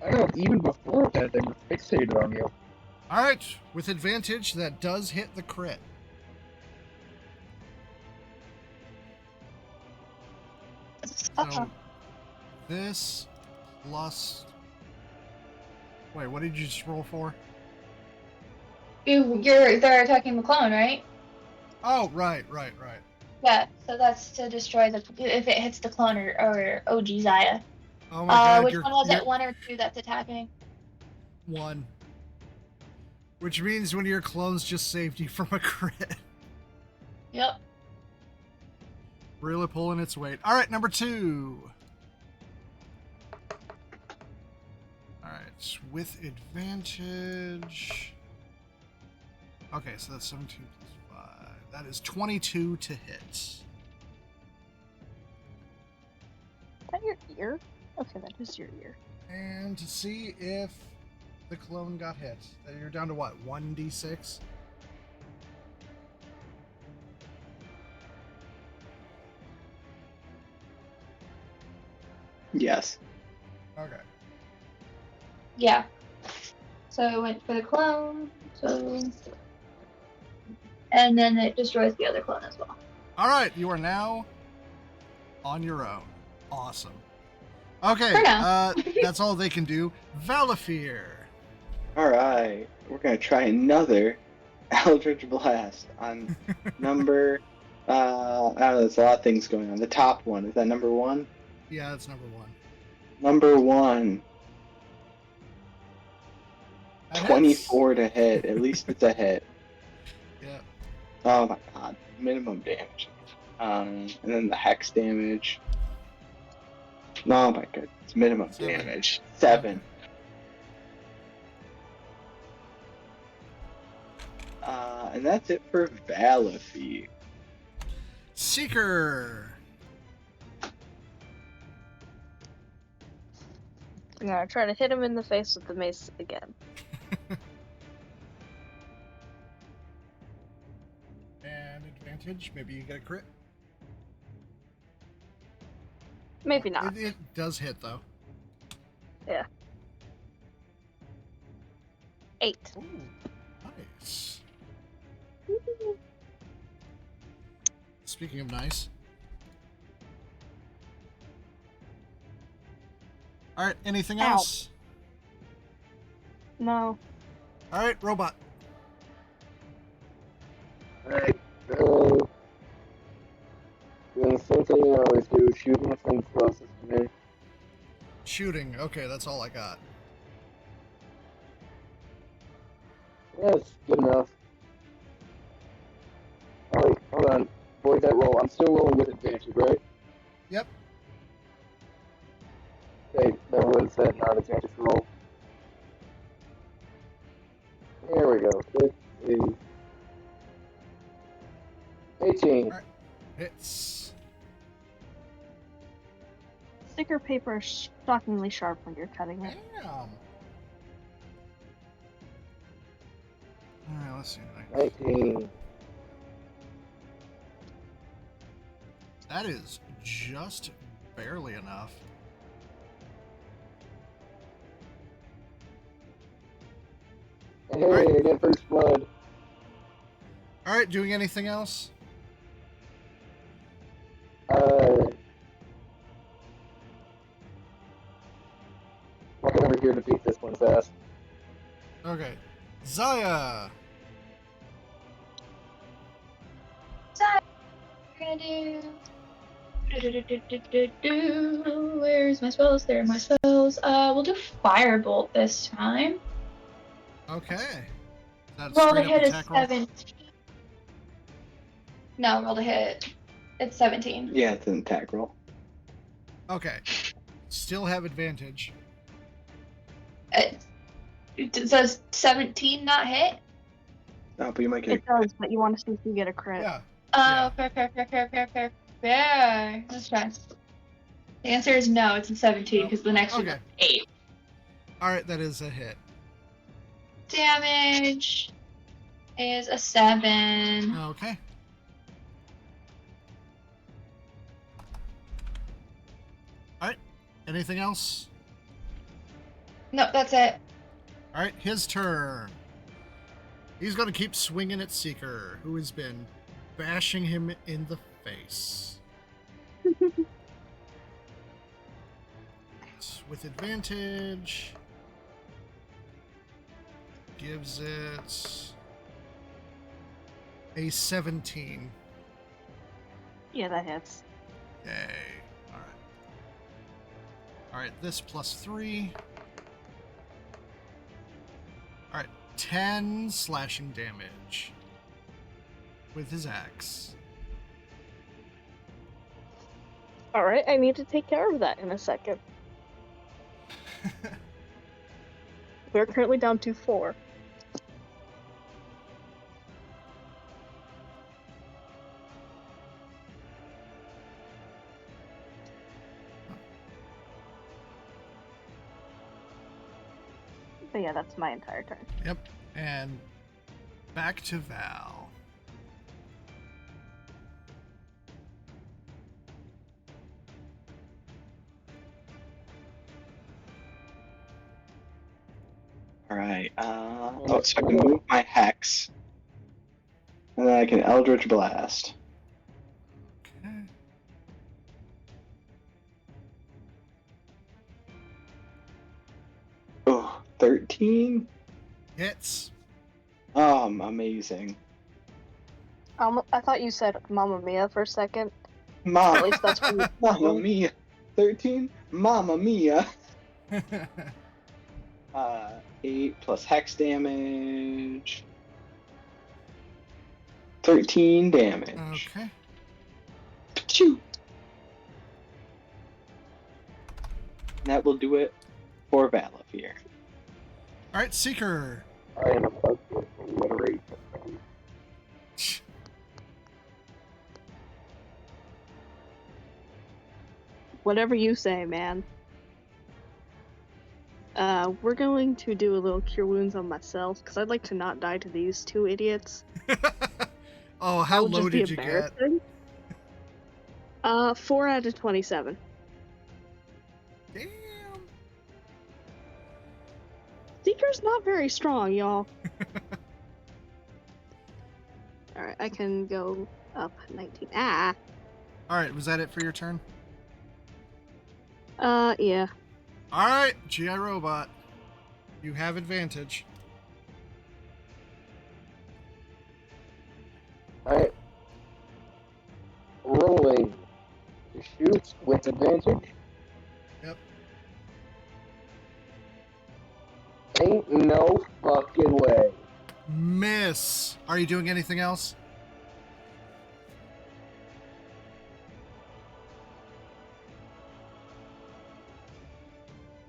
I know even before that they were fixated on you. All right. With advantage, that does hit the crit. So this plus... Wait, what did you just roll for? They're attacking the clone, right? Oh, right. Yeah, so that's to destroy if it hits the clone or OG Zaya. Oh my god, Which one was it? 1 or 2 that's attacking? 1. Which means one of your clones just saved you from a crit. Yep. Really pulling its weight. All right, number 2. All right, with advantage. Okay, so that's 17 plus 5. That is 22 to hit. Is that your ear? Okay, that is your ear. And to see if the clone got hit. You're down to what? 1d6? Yes. Okay. Yeah. So I went for the clone, and then it destroys the other clone as well. All right, you are now on your own. Awesome. Okay, For now. that's all they can do. Valafir. All right, we're gonna try another Eldritch Blast on number. I don't know. There's a lot of things going on. The top one, is that number 1? Yeah, that's number 1. Number 1. That 24 to hit. At least it's a hit. Yeah. Oh my god. Minimum damage. And then the hex damage. Oh my god. It's minimum 7. damage. 7. And that's it for Valafy. Seeker. I'm gonna try to hit him in the face with the mace again. And advantage. Maybe you get a crit. Maybe not. It does hit, though. Yeah. 8. Ooh, nice. Speaking of nice. Alright, anything Ow. else? No. Alright, robot. Alright, so doing the same thing I always do, shooting the thing closest to me. Shooting. Okay, that's all I got. Yes, good enough. Oh wait, hold on. Void that roll. I'm still rolling with advantage, right? Yep. Okay, that was that non-advantage roll. There we go. 15. 18. Alright. Hits. Sticker paper is shockingly sharp when you're cutting it. Damn. Alright, let's see. 19. That is just barely enough. Hey, I get first blood. Alright, doing anything else? Walking over here to beat this one's ass. Okay. Zaya! Zaya, we're gonna do. Where's my spells? There are my spells. We'll do Firebolt this time. Okay. That's Roll to straight up hit is attack roll? 17. No, rolled a hit. It's 17. Yeah, it's an attack roll. Okay. Still have advantage. It says 17 not hit. Oh, but you might get It does, but you want to see if you get a crit. Yeah. Oh, fair. Let's try. The answer is no, it's a 17 because the next one is Okay. 8. Alright, that is a hit. Damage is a 7. Okay. Alright. Anything else? No, that's it. Alright, his turn. He's going to keep swinging at Seeker, who has been bashing him in the face. With advantage. Gives it a 17. Yeah, that hits. Yay. Alright. Alright, this plus 3. Alright, 10 slashing damage. With his axe. Alright, I need to take care of that in a second. We're currently down to 4. But yeah, that's my entire turn. Yep, and back to Val. Alright, so I can move my Hex. And then I can Eldritch Blast. Okay. Oh, 13? Hits. Amazing. I thought you said Mamma Mia for a second. At Mom, least that's what you Mamma Mia. 13? Mamma Mia. 8 plus Hex damage. 13 damage. Okay. Achoo! That will do it for Valafir. Alright, Seeker. I am about to obliterate. Whatever you say, man. We're going to do a little cure wounds on myself, because I'd like to not die to these two idiots. Oh, That how would low just be did you get? embarrassing. 4 out of 27. Damn. Seeker's not very strong, y'all. Alright, I can go up 19. Ah! Alright, was that it for your turn? Yeah. Alright, GI Robot. You have advantage. Alright. Rolling to shoot with advantage. Yep. Ain't no fucking way. Miss. Are you doing anything else?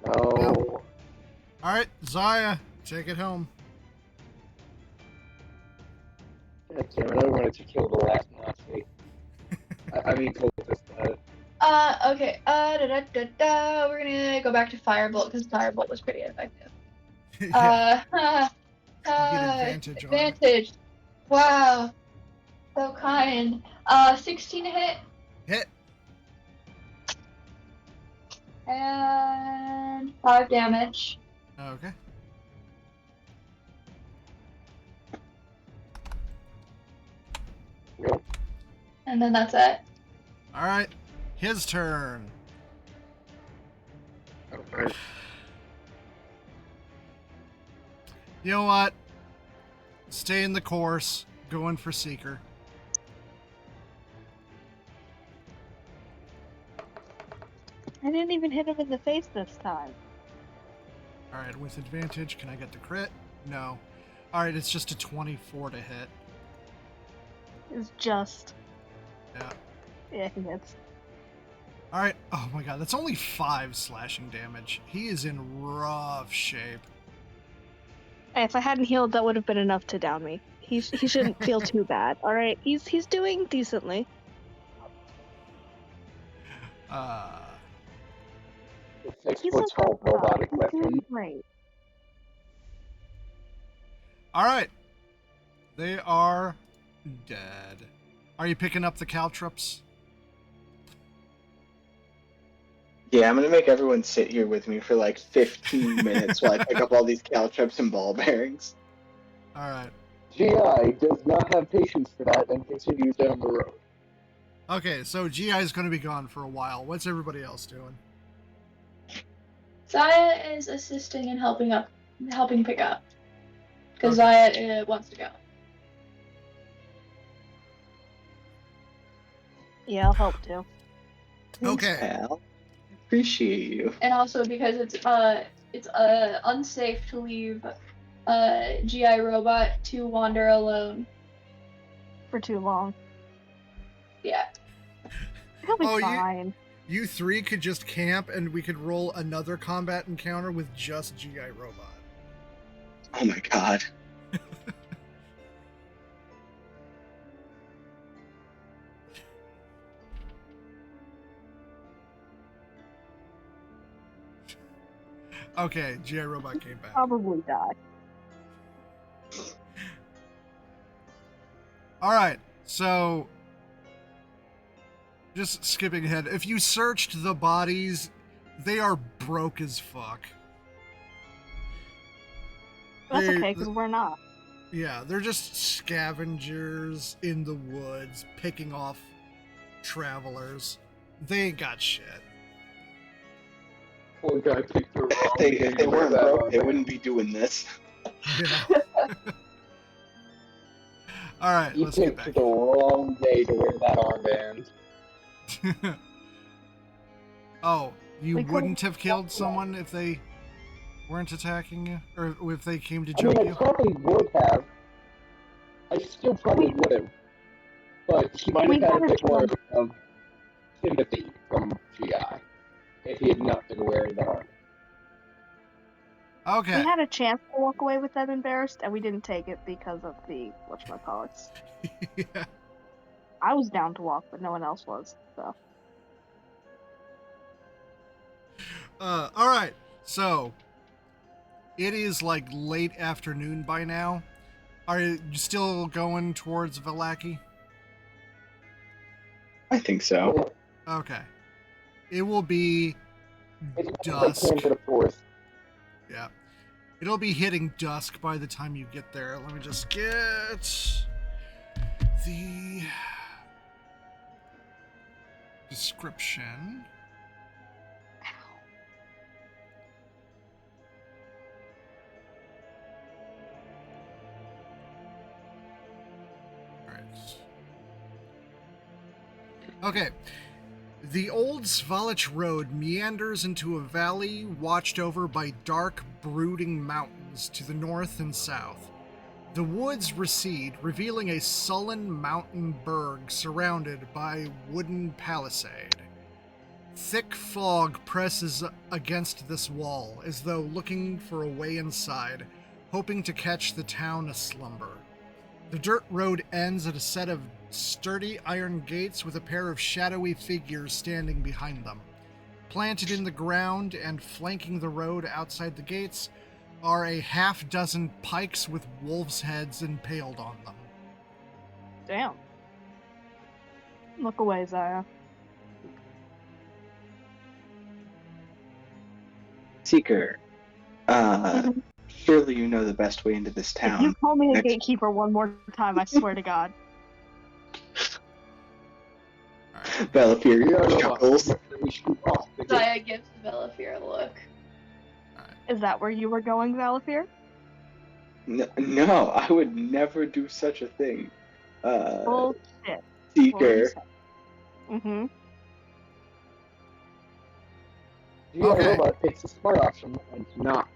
No. Alright, Zaya, take it home. God damn it, I wanted to kill the last Nazi. I mean, cultist. Okay. We're gonna go back to Firebolt because Firebolt was pretty effective. Yeah, You you get advantage on it. advantage. Wow. So kind. 16 to hit Hit. and 5 damage. Okay. Yep. And then that's it. Alright, his turn. Okay. You know what? Stay in the course. Going for Seeker. I didn't even hit him in the face this time. Alright, with advantage, can I get the crit? No. Alright, it's just a 24 to hit. It's just. Yeah. Yeah, he hits. All right. Oh my god, that's only 5 slashing damage. He is in rough shape. Hey, if I hadn't healed, that would have been enough to down me. He shouldn't feel too bad. All right, he's doing decently. Uh, The He's 6 foot tall robotic he's doing weapon. great. all right. They are dead. Are you picking up the caltrops? Yeah, I'm gonna make everyone sit here with me for like 15 minutes while I pick up all these caltrops and ball bearings. All right. GI does not have patience for that and continues down the road. Okay, so GI is going to be gone for a while. What's everybody else doing? Zaya is assisting and helping pick up. Because Okay. Zaya wants to go. Yeah, I'll help too. Thanks, Okay. pal. Appreciate you. And also because it's unsafe to leave GI robot to wander alone. For too long. Yeah. He'll be Oh, fine. you 3 could just camp and we could roll another combat encounter with just GI robot. Oh my god. Okay, GI robot came back. Probably die. All right, so just skipping ahead. If you searched the bodies, they are broke as fuck. That's They- okay, because we're not. Yeah, they're just scavengers in the woods picking off travelers. They ain't got shit. Poor guy picked the wrong If they day weren't for that broke, they armband. wouldn't be doing this. Yeah. All right, He let's get picked back. the wrong day to wear that armband. Oh, you We could've- wouldn't have killed someone if they weren't attacking you? Or if they came to I mean, joke I you? probably would have. I still probably would have. But he might We have had had a a bit more chance. of sympathy from GI if he had not been wearing that armband. Okay. We had a chance to walk away with them embarrassed, and we didn't take it because of the whatchamacallits. Yeah. I was down to walk, but no one else was, so. All right. So it is like late afternoon by now. Are you still going towards Valaki? I think so. Okay. It will be It's dusk. like to the forest. Yeah. It'll be hitting dusk by the time you get there. Let me just get the description. All right. Okay. The old Svalich Road meanders into a valley watched over by dark, brooding mountains to the north and south. The woods recede, revealing a sullen mountain berg surrounded by wooden palisade. Thick fog presses against this wall, as though looking for a way inside, hoping to catch the town aslumber. The dirt road ends at a set of sturdy iron gates with a pair of shadowy figures standing behind them. Planted in the ground and flanking the road outside the gates are a half-dozen pikes with wolves' heads impaled on them. Damn. Look away, Zaya. Seeker, surely you know the best way into this If you town. call me a Next- gatekeeper one more time, I swear to God. Belafir chuckles. We shoot off the gate. Zaya gives Belafir a look. Is that where you were going, Valafir? No, I would never do such a thing. Bullshit. Seeker. Mm-hmm. GI Okay. robot takes the smart option and not.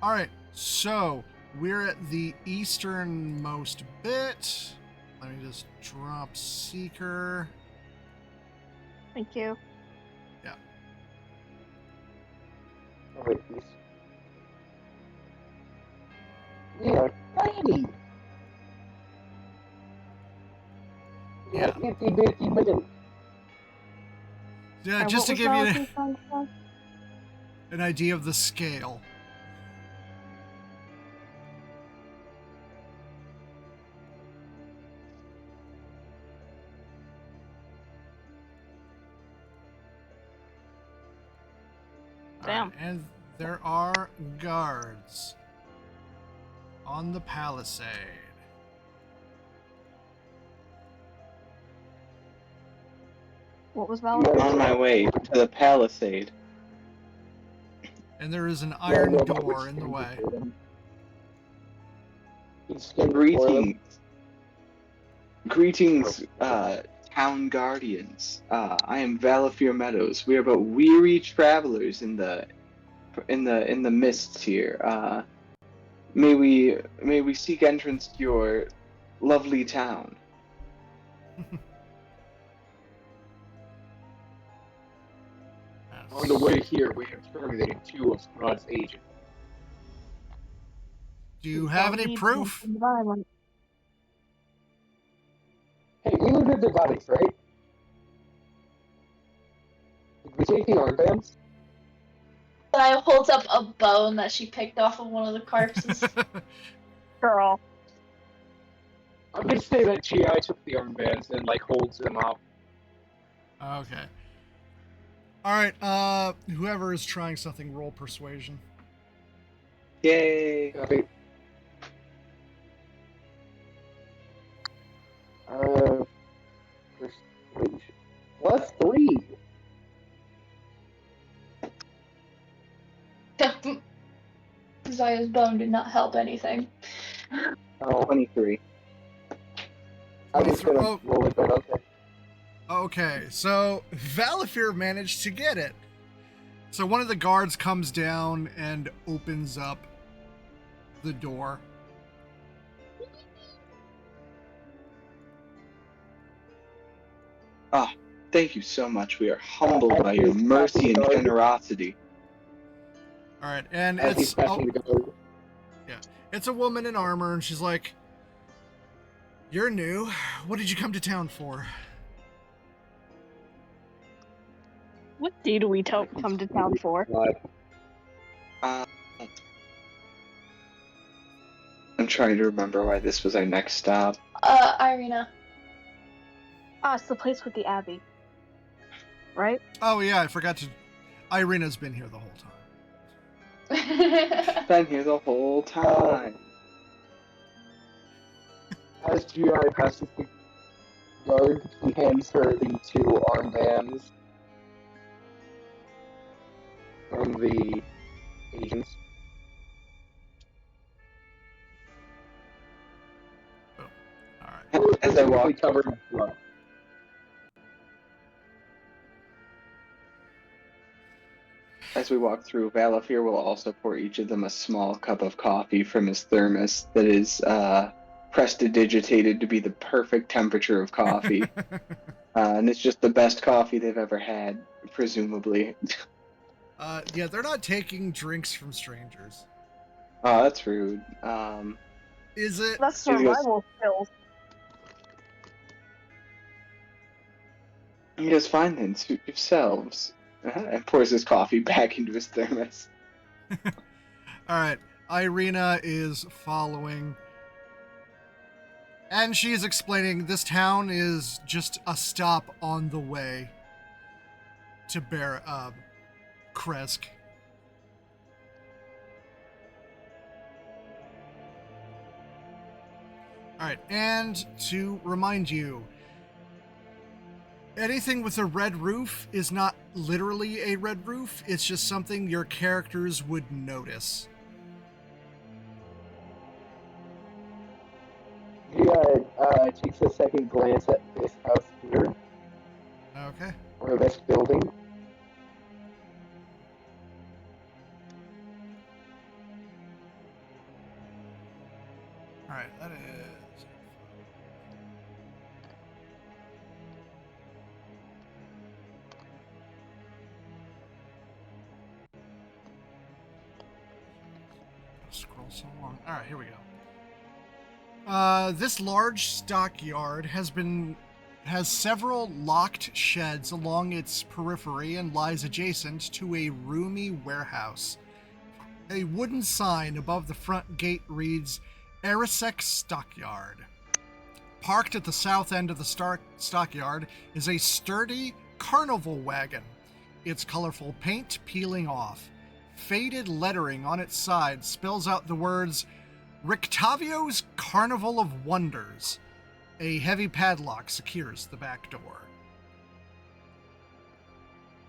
All right, so We're at the easternmost bit. Let me just drop Seeker. Thank you. Yeah. Oh, wait, please. We are tiny. We are Yeah. itty bitty little. Yeah, And just what to was give you Valkyrie trying to say? an idea of the scale. Damn. Alright, and there are guards on the palisade. What was I'm Valkyrie? on my way to the palisade. And there is an Yeah, I iron know about door which in the thing to way. put them. He's scared for them. Greetings, town guardians. I am Valafir Meadows. We are but weary travelers in the mists here. May we seek entrance to your lovely town. On the way here, we have terminated 2 of Sprott's agents. Do you We have don't any need proof? to violent. Hey, we looked at their bodies, right? Did we take the armbands? Saya holds up a bone that she picked off of one of the corpses. Girl. I'm gonna say that GI took the armbands and like holds them up. Okay. Alright, whoever is trying something, roll persuasion. Yay! Copy. Persuasion. +3. Zaya's bone did not help anything. Oh, 23. I was 23. gonna Oh, roll it, but okay. okay, so Valafir managed to get it. So one of the guards comes down and opens up the door. Ah, thank you so much. We are humbled by your mercy and generosity. Alright, and As he's it's passing the guard. it's a woman in armor, and she's like, "You're new. What did you come to town for?" What do we come to town for? Uh, I'm trying to remember why this was our next stop. Irina. Ah, it's the place with the abbey. Right? Oh yeah, I forgot to. Irina's been here the whole time. Been here the whole time. As GI passes the guard, he hands her the 2 armbands from the agents. Alright. As I walk, Covered in blood. as we walk through, Valafir will also pour each of them a small cup of coffee from his thermos that is prestidigitated to be the perfect temperature of coffee. And it's just the best coffee they've ever had, presumably. Yeah, they're not taking drinks from strangers. Oh, that's rude. Is it? That's He goes- survival skills. He goes, fine then, suit yourselves. And pours his coffee back into his thermos. Alright, Irina is following. And she is explaining this town is just a stop on the way to Kresk. Alright, and to remind you, anything with a red roof is not literally a red roof, it's just something your characters would notice. GI takes a second glance at this house here, Okay. or this building. so long. All right, here we go. This large stockyard has several locked sheds along its periphery and lies adjacent to a roomy warehouse. A wooden sign above the front gate reads Arisek Stockyard. Parked at the south end of the stockyard is a sturdy carnival wagon, its colorful paint peeling off. Faded lettering on its side spells out the words Rictavio's Carnival of Wonders. A heavy padlock secures the back door.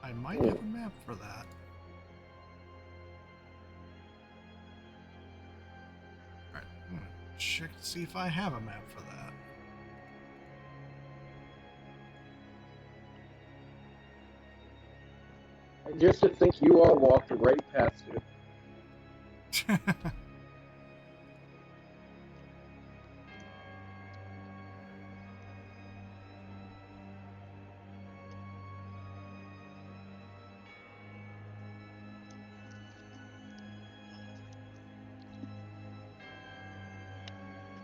I might have a map for that. Alright, I'm gonna check to see if I have a map for that. And just to think you all walked right past it.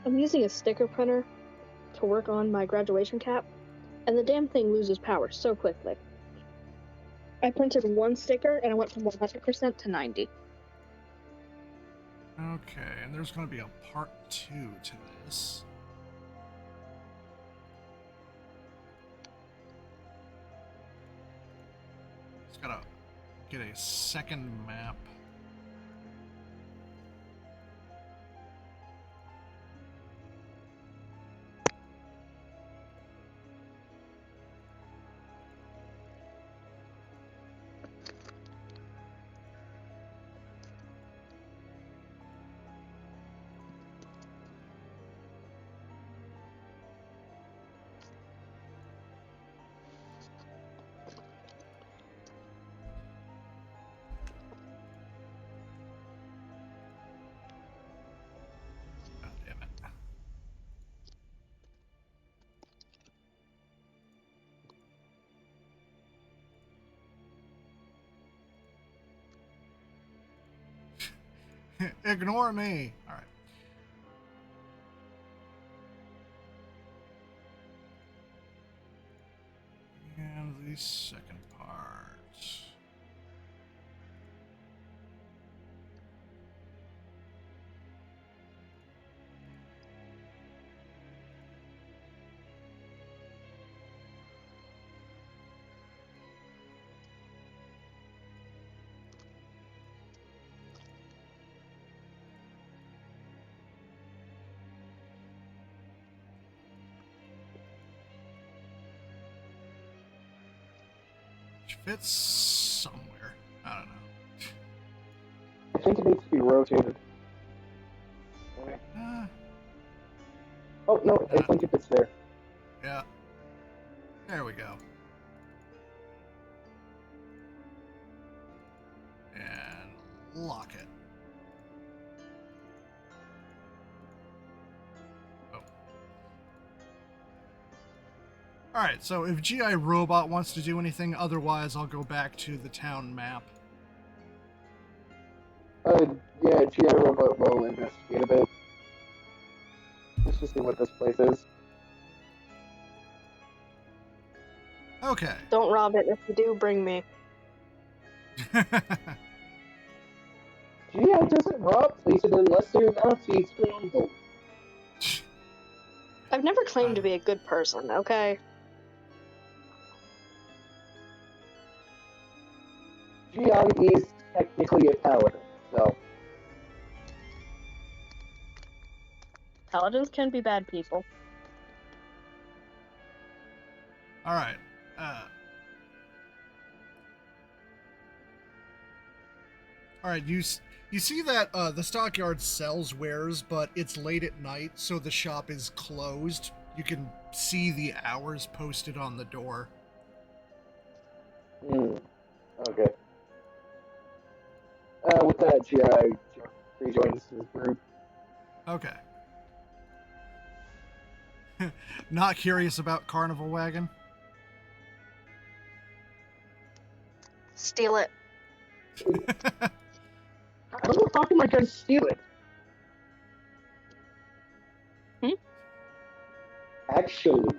I'm using a sticker printer to work on my graduation cap, and the damn thing loses power so quickly. I printed one sticker, and I went from 100% to 90. Okay, and there's going to be a part 2 to this. Just gotta get a second map. God damn it. Ignore me. All right. And the second part. Which fits somewhere. I don't know. I think it needs to be rotated. Oh, no, I think it's there. Yeah. There we go. And lock it. Oh. Alright, so if GI Robot wants to do anything, otherwise I'll go back to the town map. Yeah, GI Robot will investigate a bit. Let's just see what this place is. Okay. Don't rob it. If you do, bring me. GI doesn't rob places unless they're Nazi strongholds. I've never claimed to be a good person, okay? GI is technically a paladin, so. Paladins can be bad people. Alright. Alright, you see that the stockyard sells wares, but it's late at night, so the shop is closed. You can see the hours posted on the door. Okay. With that, GI rejoins his group. Okay. Not curious about Carnival Wagon? Steal it. How the fuck am I gonna steal it? Actually,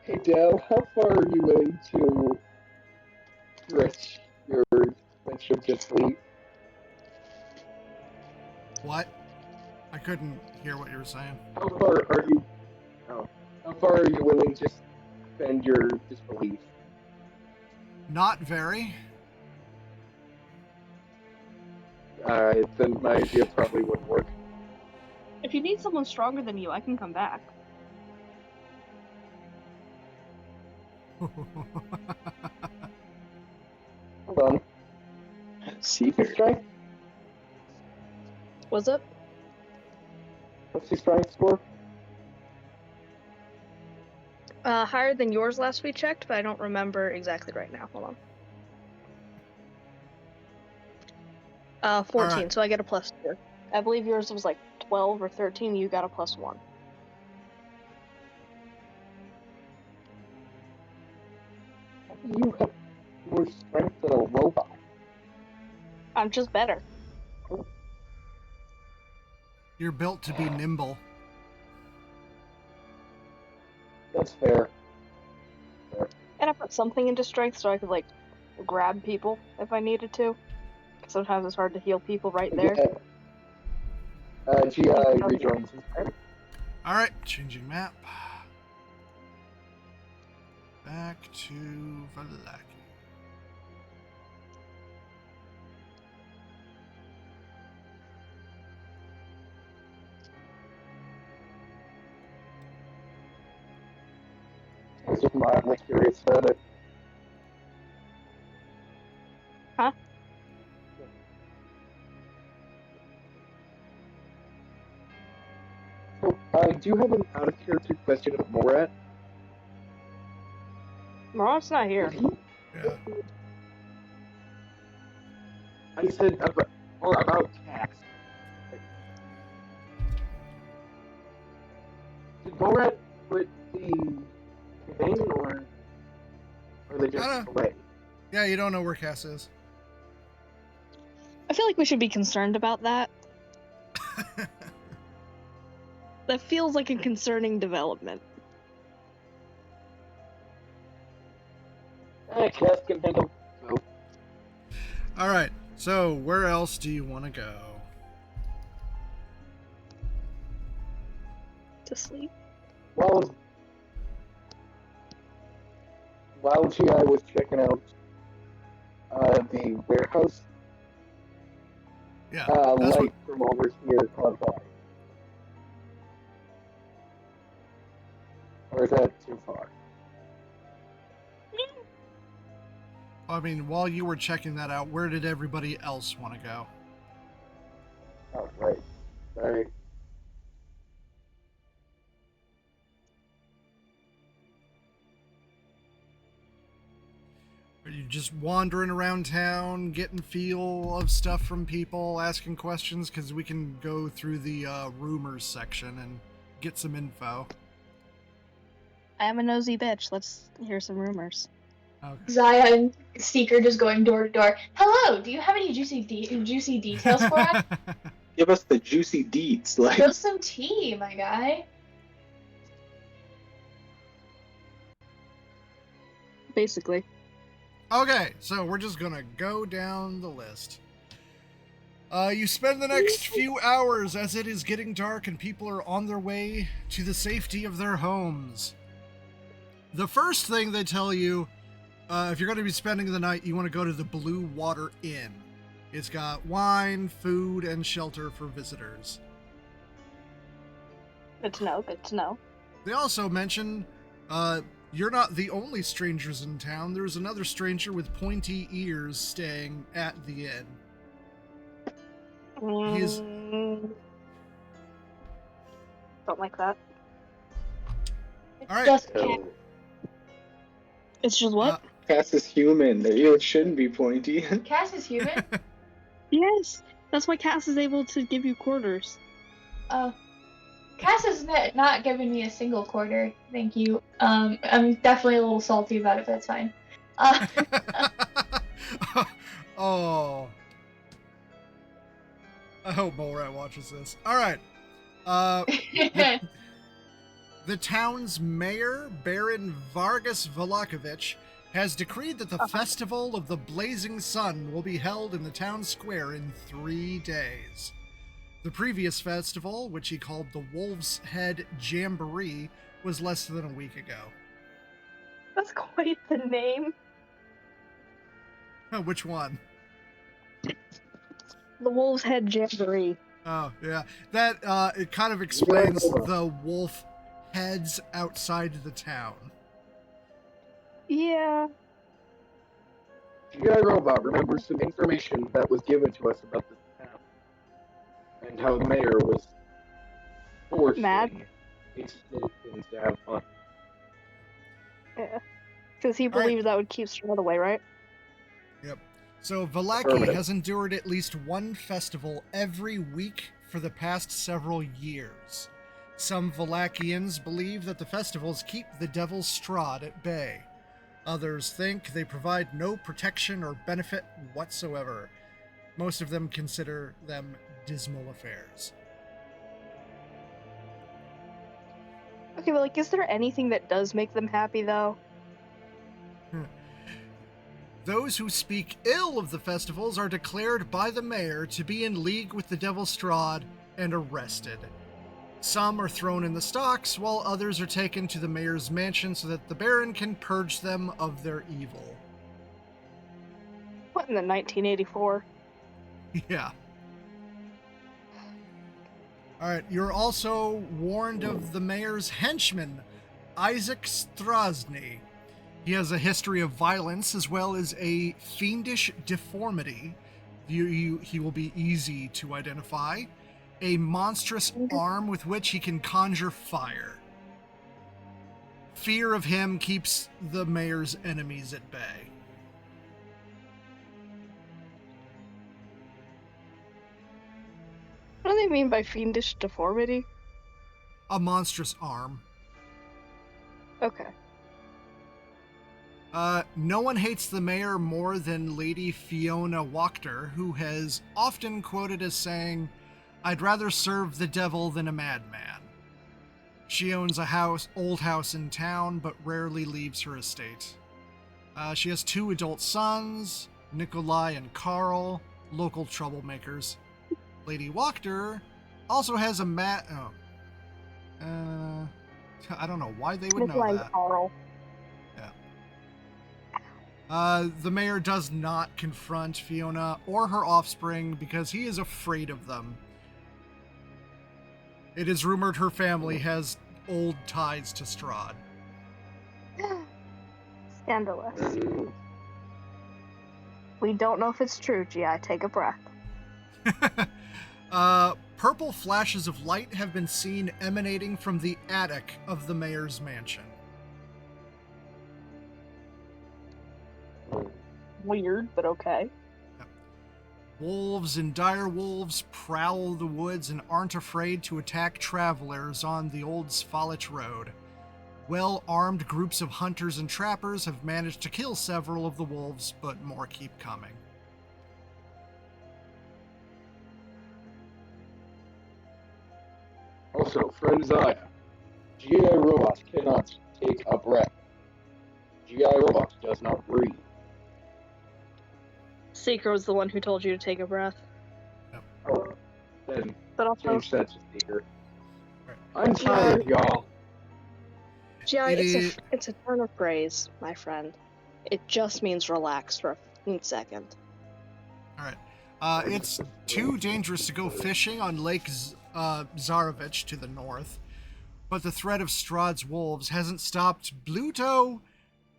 hey Dell, how far are you willing to stretch your friendship to sleep? What? I couldn't hear what you were saying. How far are you? Oh, how far are you willing to spend your disbelief? Not very. Then my idea probably wouldn't work. If you need someone stronger than you, I can come back. Hold on. Seeker. Strength? Was it? What's your strength score? Higher than yours last we checked, but I don't remember exactly right now. Hold on. 14, right. so I get a +2. I believe yours was like 12 or 13, you got a +1. You have more strength than a robot. I'm just better. You're built to be nimble. That's fair. And I put something into strength so I could, like, grab people if I needed to. Sometimes it's hard to heal people right there. Yeah. GI rejoins his party. Alright, changing map. Back to Valaki. I was just mildly curious about it. Huh? So, I do have an out-of-character question about Morat. Morat's not here. Yeah. I said about Cass. Did Morat quit the campaign, or are they just I don't- away? Yeah, you don't know where Cass is. I feel like we should be concerned about that. That feels like a concerning development. Cass can handle. So, Alright, so where else do you want to go? To sleep. while GI was checking out the warehouse, Yeah, that's light from over here caught by. Or is that too far? I mean, while you were checking that out, where did everybody else want to go? Oh, right. Sorry. Are you just wandering around town, getting feel of stuff from people, asking questions? Because we can go through the rumors section and get some info. I am a nosy bitch. Let's hear some rumors. Okay. Zaya and Seeker just going door to door. Hello, do you have any juicy details for us? Give us the juicy deets. Like, Spill some tea, my guy. Basically. Okay, so we're just gonna go down the list. You spend the next few hours as it is getting dark and people are on their way to the safety of their homes. The first thing they tell you, if you're going to be spending the night, you want to go to the Blue Water Inn. It's got wine, food, and shelter for visitors. Good to know, good to know. They also mention you're not the only strangers in town. There's another stranger with pointy ears staying at the inn. He's... Don't like that. All right. Just It's just what? Cass is human. The ears shouldn't be pointy. Cass is human. Yes! That's why Cass is able to give you quarters. Oh. Cass is not giving me a single quarter. Thank you. I'm definitely a little salty about it, but it's fine. Oh. I hope Morat watches this. All right. The, the town's mayor, Baron Vargas Velakovic, has decreed that the Festival of the Blazing Sun will be held in the town square in 3 days. The previous festival, which he called the Wolf's Head Jamboree, was less than a week ago. That's quite the name. Which one? The Wolf's Head Jamboree. Oh, yeah. That, it kind of explains the wolf heads outside the town. Yeah. GI Robot remembers some information that was given to us about this town. And how the mayor was forcing its citizens to have fun. Yeah. Because he believed that would keep Strahd away, right? Yep. So Vallaki has endured at least one festival every week for the past several years. Some Vallakians believe that the festivals keep the devil's Strahd at bay. Others think they provide no protection or benefit whatsoever. Most of them consider them dismal affairs. Okay, but like, is there anything that does make them happy, though? Those who speak ill of the festivals are declared by the mayor to be in league with the Devil Strahd and arrested. Some are thrown in the stocks, while others are taken to the mayor's mansion so that the Baron can purge them of their evil. What, in the 1984? Yeah. Alright, you're also warned of the mayor's henchman, Isaac Strasny. He has a history of violence as well as a fiendish deformity. He will be easy to identify. A monstrous arm with which he can conjure fire. Fear of him keeps the mayor's enemies at bay. What do they mean by fiendish deformity? A monstrous arm. Okay. No one hates the mayor more than Lady Fiona Wachter, who has often quoted as saying, "I'd rather serve the devil than a madman." She owns a old house in town, but rarely leaves her estate. She has 2 adult sons, Nikolai and Carl, local troublemakers. Lady Wachter also has a I don't know why they would know that. Carl. The mayor does not confront Fiona or her offspring because he is afraid of them. It is rumored her family has old ties to Strahd. Scandalous. We don't know if it's true, GI. Take a breath. Purple flashes of light have been seen emanating from the attic of the mayor's mansion. Weird, but okay. Wolves and dire wolves prowl the woods and aren't afraid to attack travelers on the old Svalich Road. Well-armed groups of hunters and trappers have managed to kill several of the wolves, but more keep coming. Also, friend Zaya, GI Robots cannot take a breath. GI Robots does not breathe. Seeker was the one who told you to take a breath. Yep. Oh, then But also, change that to Seeker. I'm tired, y'all. GI, it's a turn of phrase, my friend. It just means relax for a 15-second. Alright. It's too dangerous to go fishing on Lake Zarovich to the north, but the threat of Strahd's wolves hasn't stopped Bluto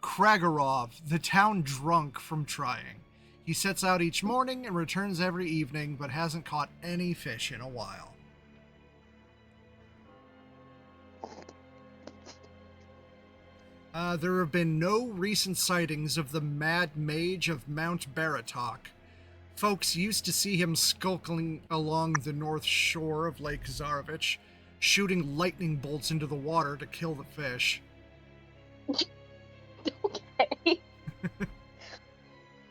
Kragorov, the town drunk, from trying. He sets out each morning and returns every evening, but hasn't caught any fish in a while. There have been no recent sightings of the Mad Mage of Mount Baratok. Folks used to see him skulking along the north shore of Lake Zarovich, shooting lightning bolts into the water to kill the fish. Okay.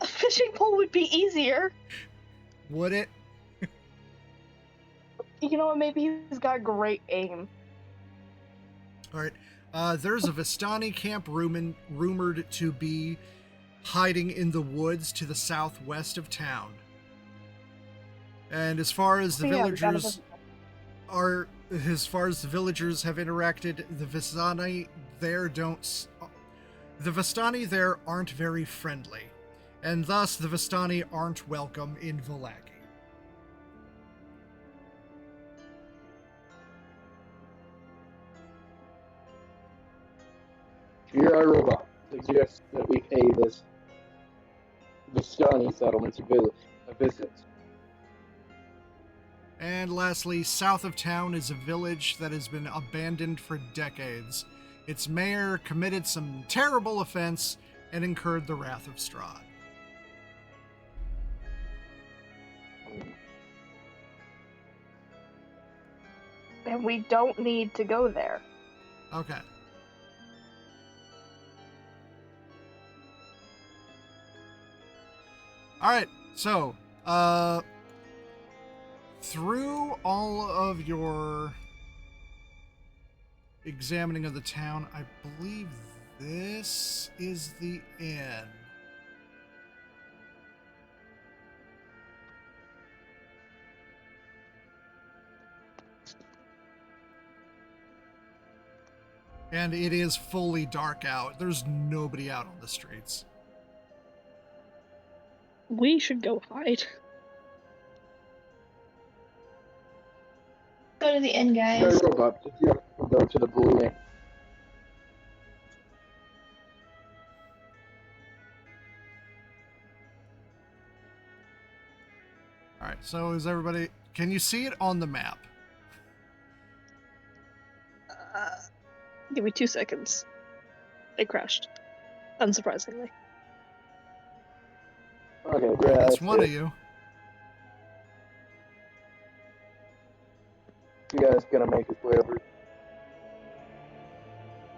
A fishing pole would be easier. Would it? You know what? Maybe he's got great aim. All right. There's a Vistani camp rumored to be hiding in the woods to the southwest of town. And as far as the villagers have interacted, the Vistani there aren't very friendly, and thus the Vistani aren't welcome in Vallaki. Your robot suggests that we pay this Vistani settlement a visit. And lastly, south of town is a village that has been abandoned for decades. Its mayor committed some terrible offense and incurred the wrath of Strahd. And we don't need to go there. Okay. Alright, so, through all of your examining of the town, I believe this is the inn. And it is fully dark out. There's nobody out on the streets. We should go hide. Go to the inn, Your guys. robot suggests we go to the Blue Inn. Alright, so is everybody... Can you see it on the map? Give me 2 seconds. It crashed. Unsurprisingly. Okay, yeah, That's that's one it. of you. You guys gonna make his way over?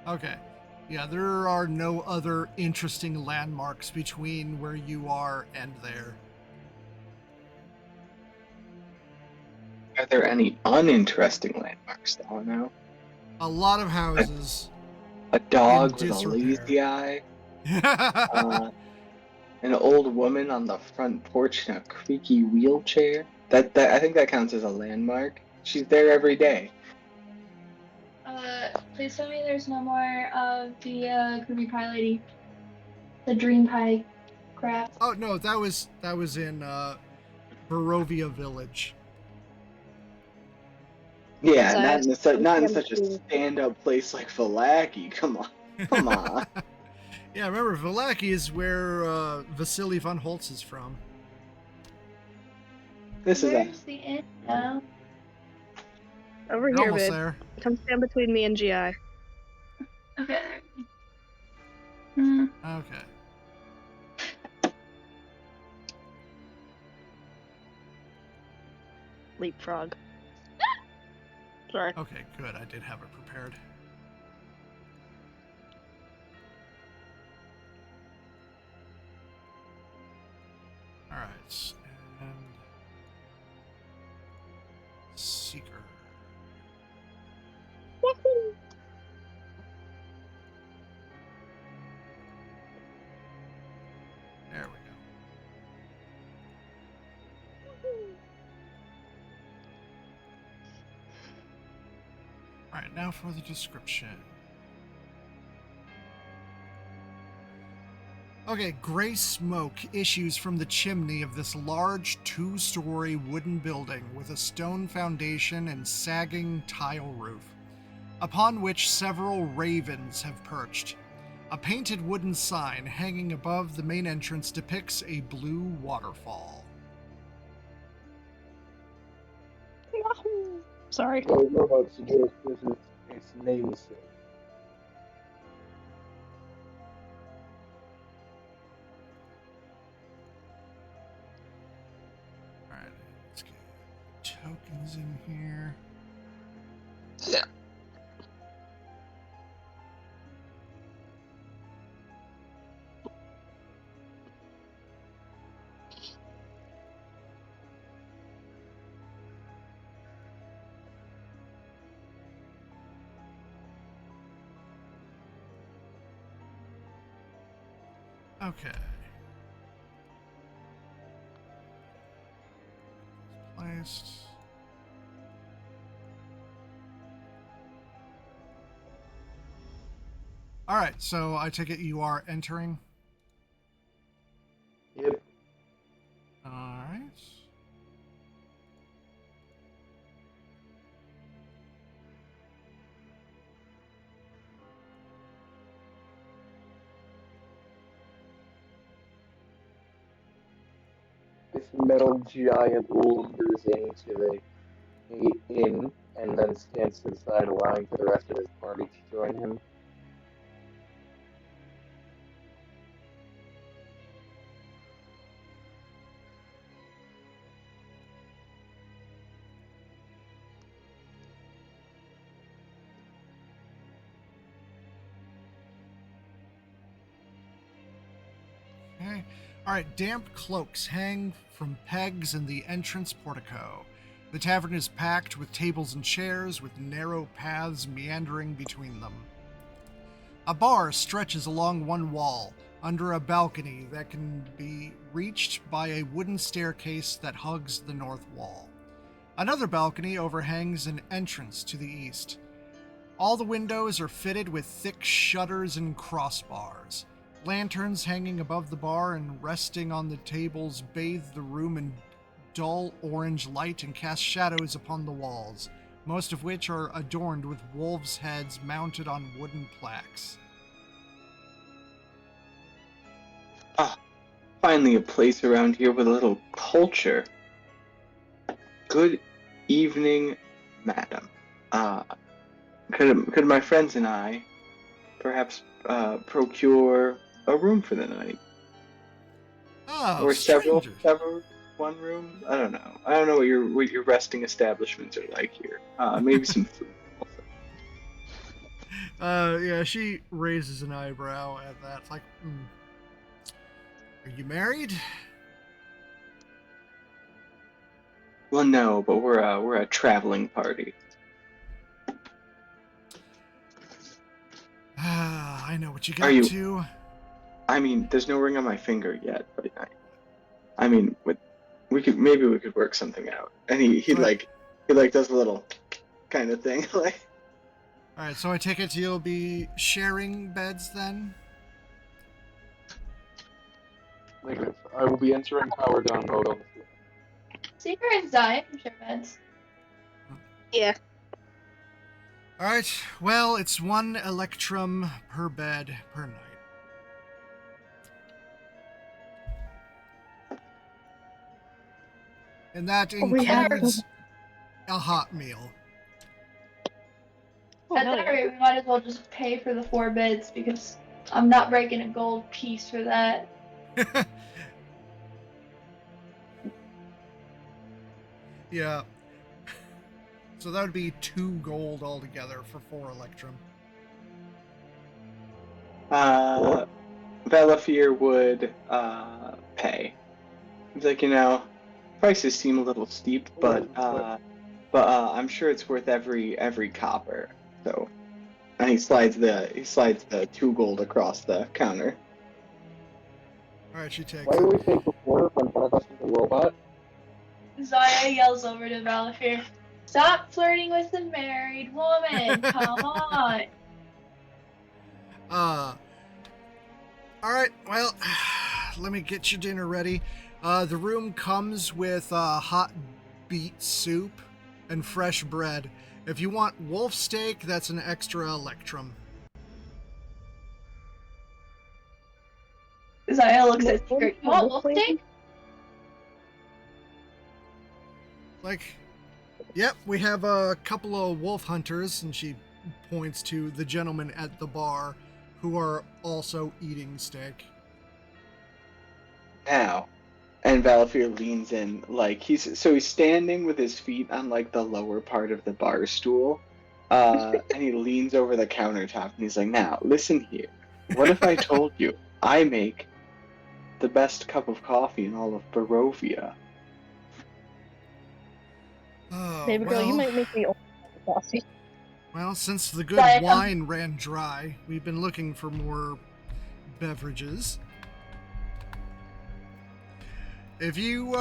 Okay. Yeah, there are no other interesting landmarks between where you are and there. Are there any uninteresting landmarks, Delano? A lot of houses. A dog In with a disrepair. lazy eye? An old woman on the front porch in a creaky wheelchair? That I think that counts as a landmark. She's there every day. Please tell me there's no more of the creepy pie lady. The dream pie crap. Oh no, that was in Barovia Village. Yeah, Isaiah, not in such a stand-up place like Vallaki. Come on, come on. Yeah, remember Vallaki is where Vasily von Holtz is from. This is a Where's the inn now? Over You're here, almost babe. there. Come stand between me and GI. Okay. Hmm. Okay. Leapfrog. Sorry. Okay, good. I did have it prepared. Alright, and Seeker. Woohoo! There we go. Alright, now for the description. Okay, gray smoke issues from the chimney of this large 2-story wooden building with a stone foundation and sagging tile roof, upon which several ravens have perched. A painted wooden sign hanging above the main entrance depicts a blue waterfall. Wahoo! Sorry. Your robot suggests this is its namesake. Alright, let's get tokens in here. Yeah. Okay. Placed. All right, so I take it you are entering. Yep. All right. This metal giant lumbers into the inn and then stands to the side, allowing for the rest of his party to join him. Okay. All right, damp cloaks hang from pegs in the entrance portico. The tavern is packed with tables and chairs, with narrow paths meandering between them. A bar stretches along one wall, under a balcony that can be reached by a wooden staircase that hugs the north wall. Another balcony overhangs an entrance to the east. All the windows are fitted with thick shutters and crossbars. Lanterns hanging above the bar and resting on the tables bathe the room in dull orange light and cast shadows upon the walls, most of which are adorned with wolves' heads mounted on wooden plaques. Ah, finally a place around here with a little culture. Good evening, madam. Could my friends and I perhaps procure a room for the night? Oh, Or strangers. several, one room? I don't know. I don't know what your resting establishments are like here. Maybe some food also. Yeah, she raises an eyebrow at that. It's like, are you married? Well, no, but we're a traveling party. I know what you Are got you? to. I mean, there's no ring on my finger yet, but I mean, we could work something out. And he So does a little kind of thing like. all right, so I take it you'll be sharing beds then? Negative. I will be entering power down mode on the floor. Seeker and Zion can share beds. Yeah. All right, well, it's 1 electrum per bed per night. And that We have includes a hot meal. Oh, At hell that yeah. rate, we might as well just pay for the 4 beds because I'm not breaking a gold piece for that. Yeah. So that would be 2 gold altogether for 4 electrum. Valafir would pay. He's like, prices seem a little steep, but I'm sure it's worth every copper. So, and he slides the 2 gold across the counter. All right, she takes Why it. do we pay for 4 when one of us is a robot? Zaya yells over to Valafir, "Stop flirting with the married woman! Come on!" All right, well, let me get your dinner ready. The room comes with hot beet soup and fresh bread. If you want wolf steak, that's an extra electrum. Zaya looks at Seeker. You want wolf steak? Like, yep, we have a couple of wolf hunters, and she points to the gentlemen at the bar who are also eating steak. Now, and Valafir leans in, like he's standing with his feet on like the lower part of the bar stool, and he leans over the countertop and he's like, "Now, listen here. What if I told you I make the best cup of coffee in all of Barovia?" Oh, Baby girl, you might make me bossy. Well, since the good Zaya, wine ran dry, we've been looking for more beverages. If you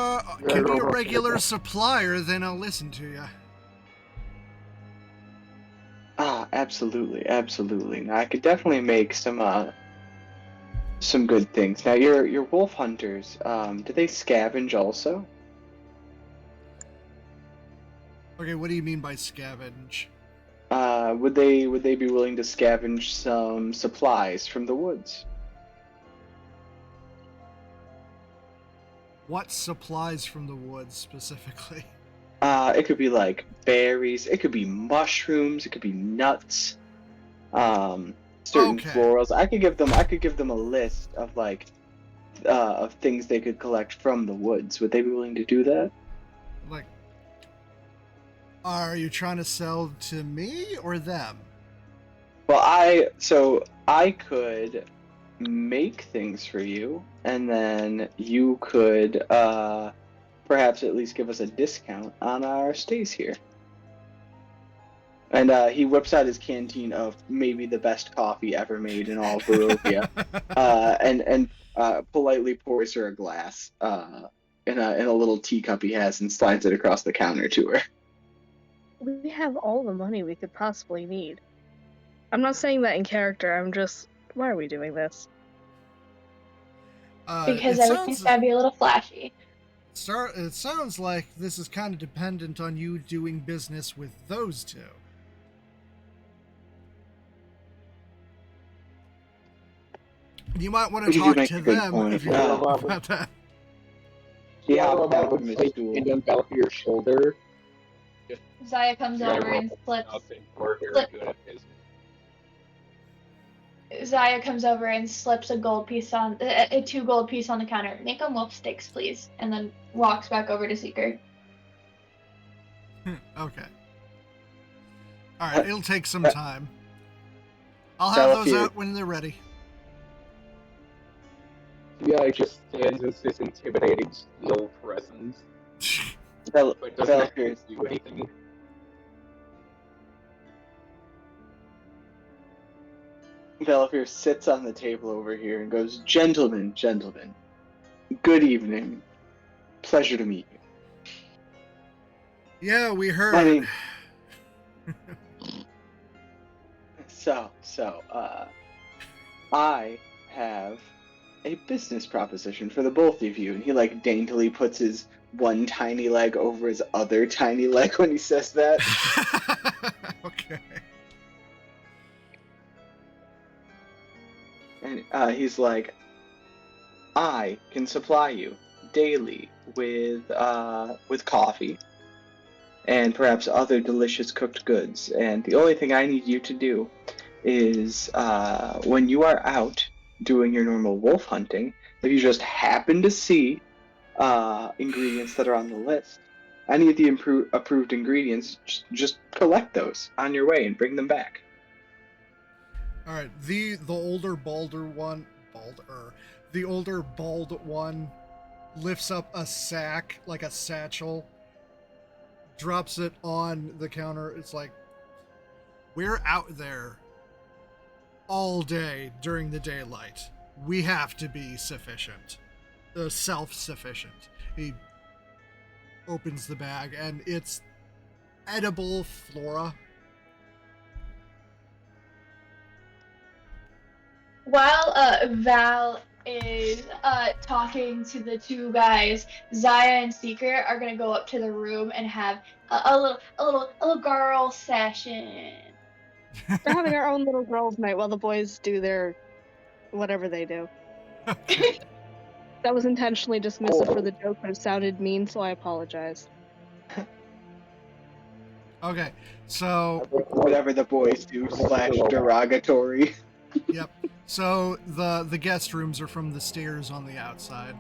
can be a regular supplier, then I'll listen to you. Absolutely, absolutely. Now I could definitely make some good things. Now your wolf hunters, do they scavenge also? Okay, what do you mean by scavenge? Would they be willing to scavenge some supplies from the woods? What supplies from the woods specifically? It could be like berries, it could be mushrooms, it could be nuts, certain Okay. florals. I could give them a list of like of things they could collect from the woods. Would they be willing to do that? Like, are you trying to sell to me or them? Well, I could make things for you, and then you could perhaps at least give us a discount on our stays here. And he whips out his canteen of maybe the best coffee ever made in all of Barovia, and politely pours her a glass in a little teacup he has and slides it across the counter to her. We have all the money we could possibly need. I'm not saying that in character, I'm just... Why are we doing this? Because It everything's sounds gotta be a little flashy. it sounds like this is kind of dependent on you doing business with those two. You might want to You do talk make to a good them point. if you Yeah, know Robert. about that. He Yeah, hopped down Robert from his would stool. and envelop your shoulder. Zaya comes over and slips. We're very good at business. Zaya comes over and slips a gold piece on a 2 gold piece on the counter. Make them wolf sticks, please, and then walks back over to Seeker. Okay. Alright, it'll take some time. I'll have Stella those Fear. out when they're ready. Yeah, it just stands as this intimidating steel presence, Bel- but doesn't Belfir, actually do anything. Belfir sits on the table over here and goes, "Gentlemen, gentlemen, good evening. Pleasure to meet you. Yeah, we heard. I mean, I have a business proposition for the both of you." And he like daintily puts his one tiny leg over his other tiny leg when he says that. Okay. And he's like, "I can supply you daily with coffee and perhaps other delicious cooked goods. And the only thing I need you to do is when you are out doing your normal wolf hunting, if you just happen to see ingredients that are on the list, any of the approved ingredients, just collect those on your way and bring them back." All right. The older the older bald one lifts up a sack, like a satchel, drops it on the counter. It's like, we're out there all day during the daylight. We have to be sufficient, self-sufficient. He opens the bag and it's edible flora. While Val is talking to the 2 guys, Zaya and Seeker are gonna go up to the room and have a little girl session. We're having our own little girls' night while the boys do their whatever they do. Okay. That was intentionally dismissive for the joke, but it sounded mean, so I apologize. Okay. So, Whatever the boys do / derogatory. yep. So the guest rooms are from the stairs on the outside.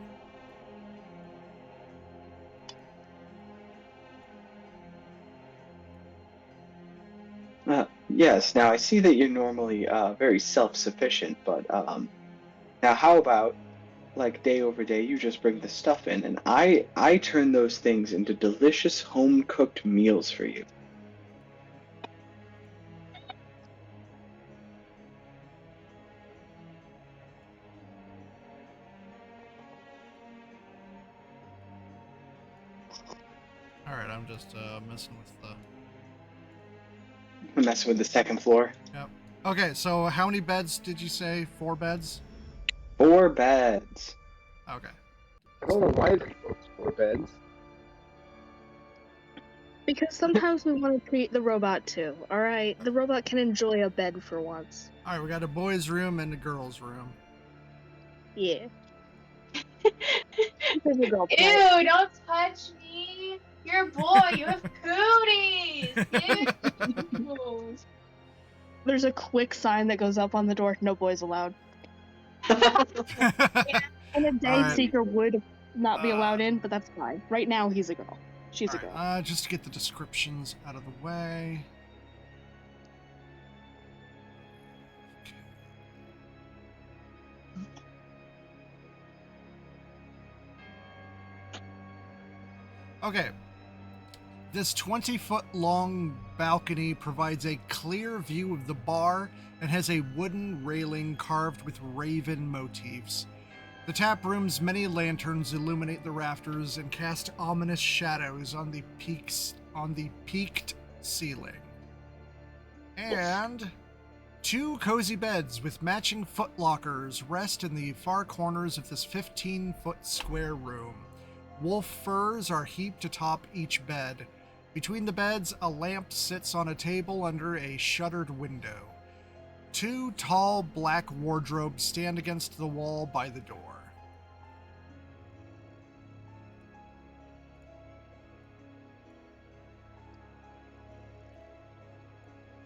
Yes, now I see that you're normally very self-sufficient, but now how about like day over day you just bring the stuff in and I turn those things into delicious home-cooked meals for you. All right, I'm just messing with the. I'm messing with the second floor. Yep. Okay, so how many beds did you say? 4 beds? 4 beds. Okay. I don't know why they chose 4 beds. Because sometimes we want to treat the robot too. All right, the robot can enjoy a bed for once. All right, we got a boys' room and a girls' room. Yeah. There's a girl tonight. Ew, don't touch me. You're a boy. You have cooties. Ew. There's a quick sign that goes up on the door: "No boys allowed." In a day, Alright. Seeker would not be allowed in, but that's fine. Right now, he's a girl. She's a girl. Just to get the descriptions out of the way. Okay. This 20-foot long balcony provides a clear view of the bar and has a wooden railing carved with raven motifs. The tap room's many lanterns illuminate the rafters and cast ominous shadows on the peaked ceiling. And 2 cozy beds with matching footlockers rest in the far corners of this 15-foot square room. Wolf furs are heaped atop each bed. Between the beds, a lamp sits on a table under a shuttered window. 2 tall black wardrobes stand against the wall by the door.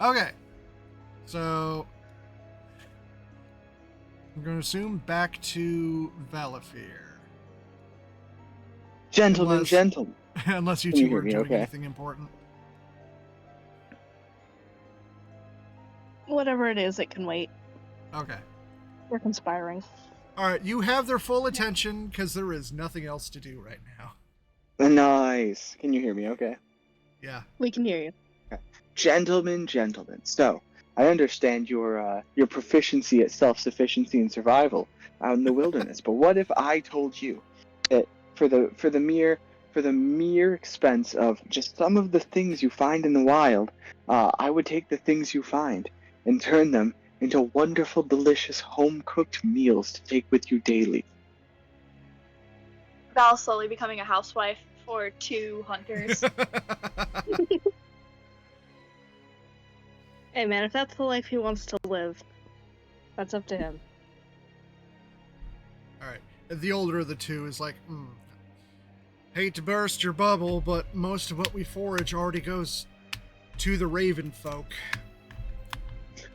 Okay, so I'm going to assume back to Valafir. Gentlemen, gentlemen. Unless you Can you two hear are me doing okay? anything important. Whatever it is, it can wait. Okay. We're conspiring. Alright, you have their full attention because there is nothing else to do right now. Nice. Can you hear me okay? Yeah. We can hear you. Okay. Gentlemen, gentlemen. So, I understand your proficiency at self-sufficiency and survival out in the wilderness, but what if I told you that for the mere expense of just some of the things you find in the wild, I would take the things you find and turn them into wonderful, delicious, home-cooked meals to take with you daily. Val slowly becoming a housewife for 2 hunters. Hey man, if that's the life he wants to live, that's up to him. Alright. The older of the two is like, hate to burst your bubble, but most of what we forage already goes to the raven folk.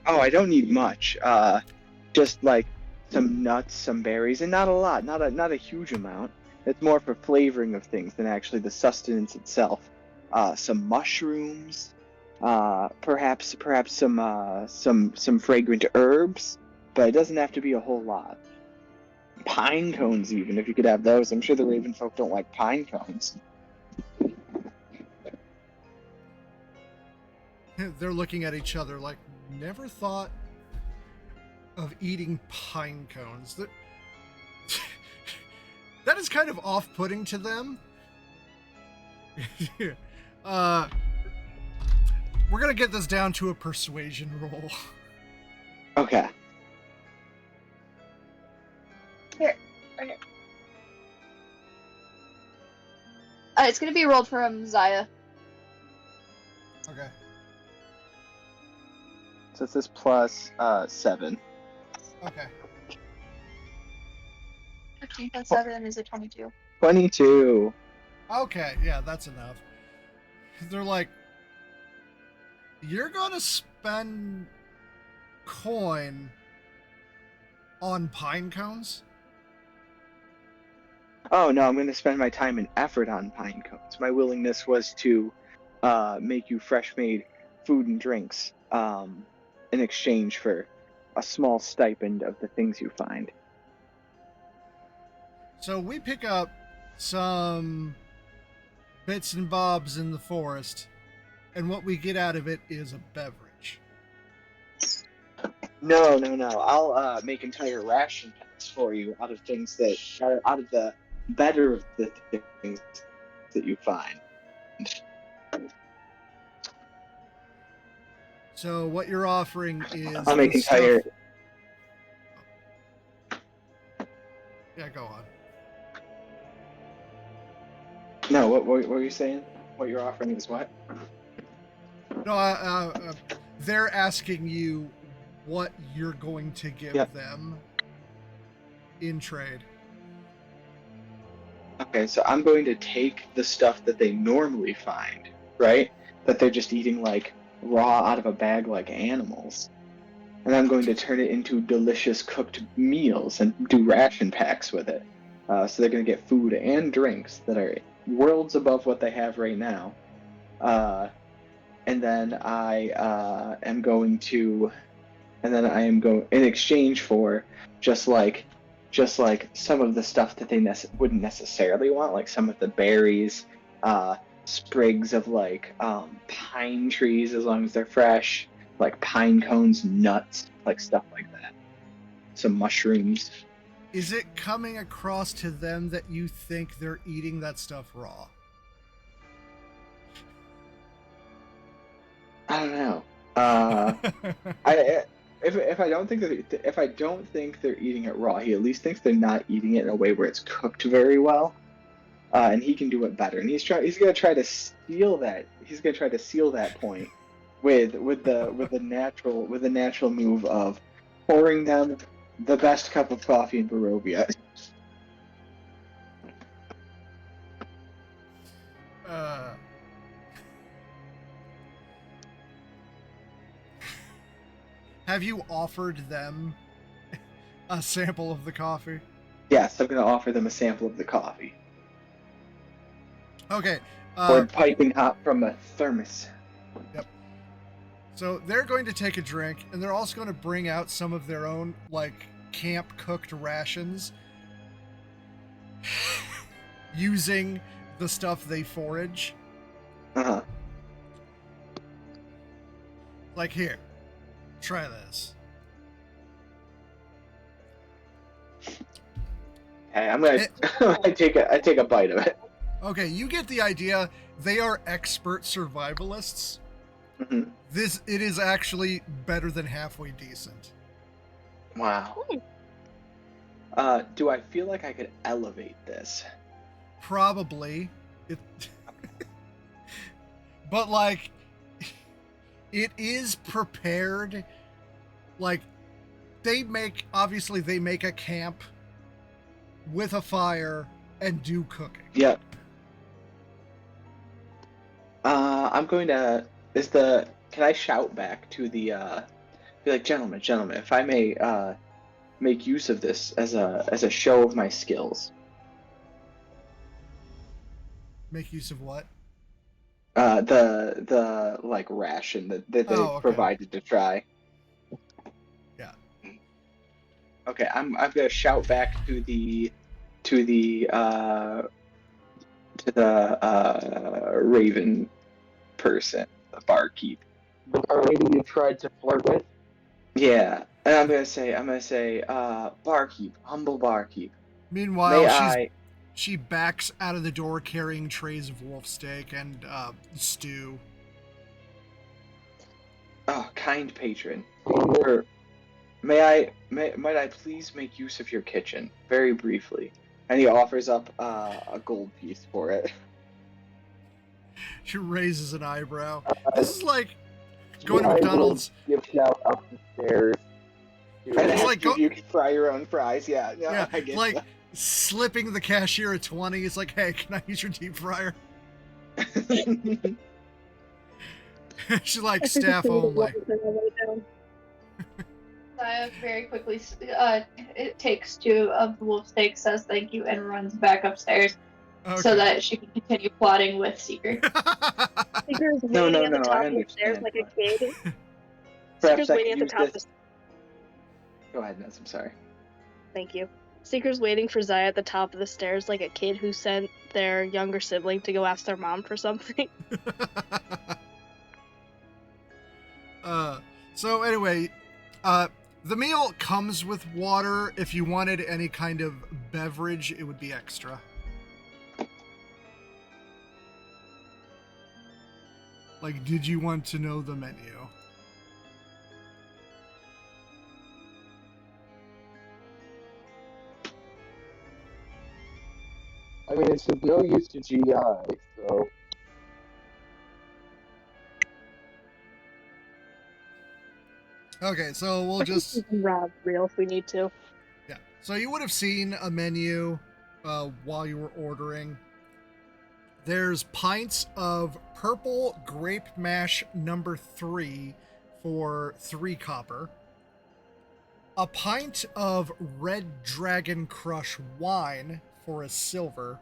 Oh, I don't need much. Just like some nuts, some berries, and not a lot, not a huge amount. It's more for flavoring of things than actually the sustenance itself. Some mushrooms, perhaps some fragrant herbs, but it doesn't have to be a whole lot. Pine cones, even if you could have those. I'm sure the raven folk don't like pine cones. They're looking at each other like, never thought of eating pine cones. That is kind of off-putting to them. We're gonna get this down to a persuasion roll. Okay. Here. Okay. It's gonna be rolled from Zaya. Okay. So it's this plus 7. Okay. 15 plus 7 is a 22. 22. Okay, yeah, that's enough. They're like, you're gonna spend coin on pine cones? Oh no, I'm going to spend my time and effort on pine cones. My willingness was to make you fresh-made food and drinks in exchange for a small stipend of the things you find. So we pick up some bits and bobs in the forest, and what we get out of it is a beverage. No. I'll make entire ration packs for you out of things that are out of the better of the things that you find. So what you're offering is I'll make the stuff. entire. Yeah, go on. No, what were you saying? What you're offering is what? No, they're asking you what you're going to give Yep. them in trade. Okay, so I'm going to take the stuff that they normally find, right? That they're just eating like raw out of a bag like animals. And I'm going to turn it into delicious cooked meals and do ration packs with it. So they're going to get food and drinks that are worlds above what they have right now. And then I am going to, in exchange for just like some of the stuff that they wouldn't necessarily want, like some of the berries, sprigs of like pine trees as long as they're fresh, like pine cones, nuts, like stuff like that. Some mushrooms. Is it coming across to them that you think they're eating that stuff raw? I don't know. If I don't think they're eating it raw, he at least thinks they're not eating it in a way where it's cooked very well. And he can do it better. And he's gonna try to steal that. He's gonna try to seal that point with the natural move of pouring them the best cup of coffee in Barovia. Have you offered them a sample of the coffee? Yes, I'm gonna offer them a sample of the coffee. Okay. Poured piping hot from a thermos. Yep. So they're going to take a drink, and they're also going to bring out some of their own, like, camp-cooked rations using the stuff they forage. Uh-huh. Like, here, try this. Hey, I'm gonna I take a bite of it. Okay, you get the idea. They are expert survivalists. Mm-hmm. It is actually better than halfway decent. Wow. Do I feel like I could elevate this? Probably. But, like, it is prepared. Like, they make a camp with a fire and do cooking. Yep. I'm going to. Can I shout back to the? Be like, gentlemen, if I may make use of this as a show of my skills. Make use of what? The like ration that they okay. provided to try. Yeah. Okay, I'm gonna shout back to the Raven person, the barkeep. The bar lady you tried to flirt with? Yeah. And I'm gonna say, barkeep, humble barkeep. Meanwhile, she backs out of the door carrying trays of wolf steak and stew. Oh, kind patron. Might I please make use of your kitchen, very briefly? And he offers up a gold piece for it. She raises an eyebrow. This is like going to McDonald's. Give shout up the stairs. It's like you can fry your own fries. Yeah, no, yeah, I get like that. slipping the cashier a 20. It's like, hey, can I use your deep fryer? She's like, staff only. Saya very quickly it takes 2 of the wolf steaks, says thank you, and runs back upstairs so that she can continue plotting with Seeker. Seeker's No, waiting at the top I of the stairs understand, like a kid. Perhaps Seeker's I waiting can at the use top. this. Go ahead, Ness. I'm sorry. Thank you. Seeker's waiting for Zaya at the top of the stairs like a kid who sent their younger sibling to go ask their mom for something. So anyway, the meal comes with water. If you wanted any kind of beverage, it would be extra. Like, did you want to know the menu? I mean, it's of no use to GI, so. Okay, so we'll We can just. keep them round real if we need to. Yeah. So you would have seen a menu while you were ordering. There's pints of purple grape mash number 3 for 3 copper. A pint of Red Dragon Crush wine for a silver.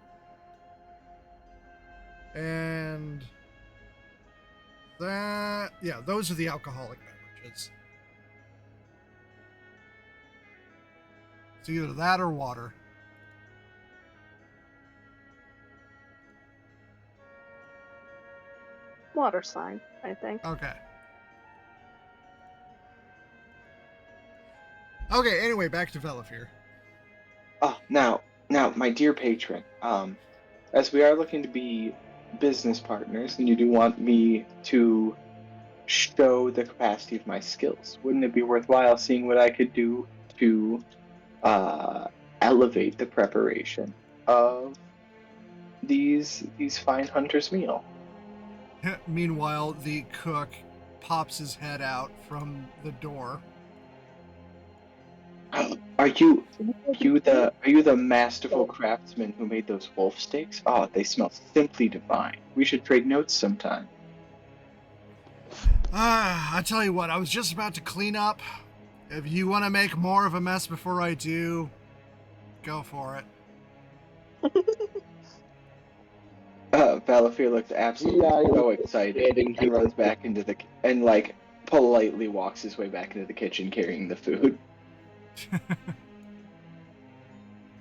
And that, yeah, those are the alcoholic beverages. It's either that or water. Water sign, I think. Okay. Okay, anyway, back to Velafir. Oh, now, my dear patron, as we are looking to be business partners, and you do want me to show the capacity of my skills, wouldn't it be worthwhile seeing what I could do to elevate the preparation of these fine hunter's meal? Meanwhile, the cook pops his head out from the door. Are you the masterful craftsman who made those wolf steaks? Oh, they smell simply divine. We should trade notes sometime. I tell you what, I was just about to clean up. If you want to make more of a mess before I do, go for it. Balafir looks absolutely so excited and runs back into and like politely walks his way back into the kitchen carrying the food.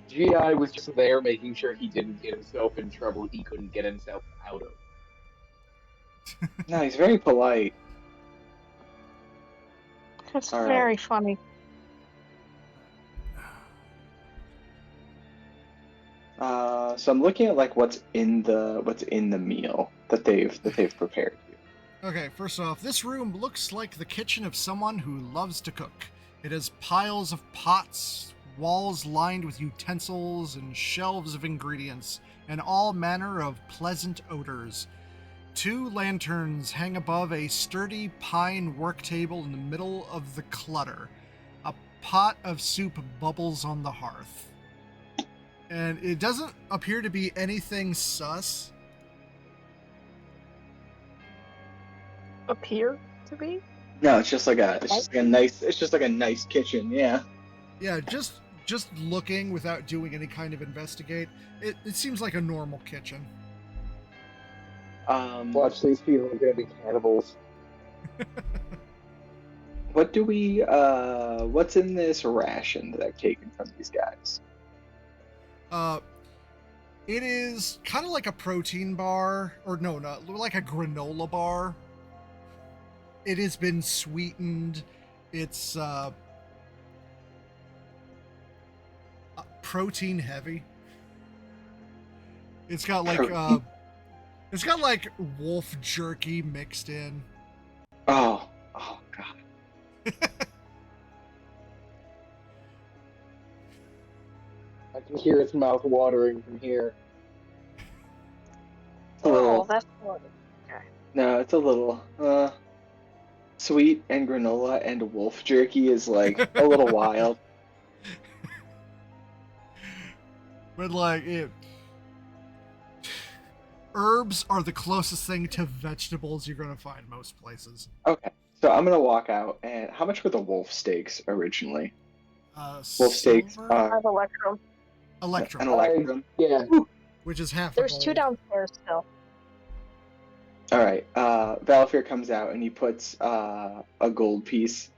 GI was just there making sure he didn't get himself in trouble he couldn't get himself out of. No, he's very polite. That's All very right. funny. So I'm looking at like what's in the meal that they've prepared here. Okay, first off, this room looks like the kitchen of someone who loves to cook. It has piles of pots, walls lined with utensils, and shelves of ingredients, and all manner of pleasant odors. 2 lanterns hang above a sturdy pine work table in the middle of the clutter. A pot of soup bubbles on the hearth. And it doesn't appear to be anything sus. Appear to be? No, it's just like a nice kitchen, yeah. Yeah, just looking without doing any kind of investigate, it seems like a normal kitchen. Watch, these people are gonna be cannibals. What do we what's in this ration that I've taken from these guys? It is kind of like a protein bar, or no, not like a granola bar. It has been sweetened. It's protein heavy. It's got like wolf jerky mixed in. Oh god. I can hear his mouth watering from here. A little, that's funny. Okay. no, it's a little sweet and granola and wolf jerky is like a little wild. But like herbs are the closest thing to vegetables you're gonna find most places. Okay. So I'm gonna walk out and how much were the wolf steaks originally? Wolf steaks I are have Electrum. Electrum, an electrum. Yeah. which is half. There's gold. 2 downstairs still. Alright, Valafir comes out and he puts a gold piece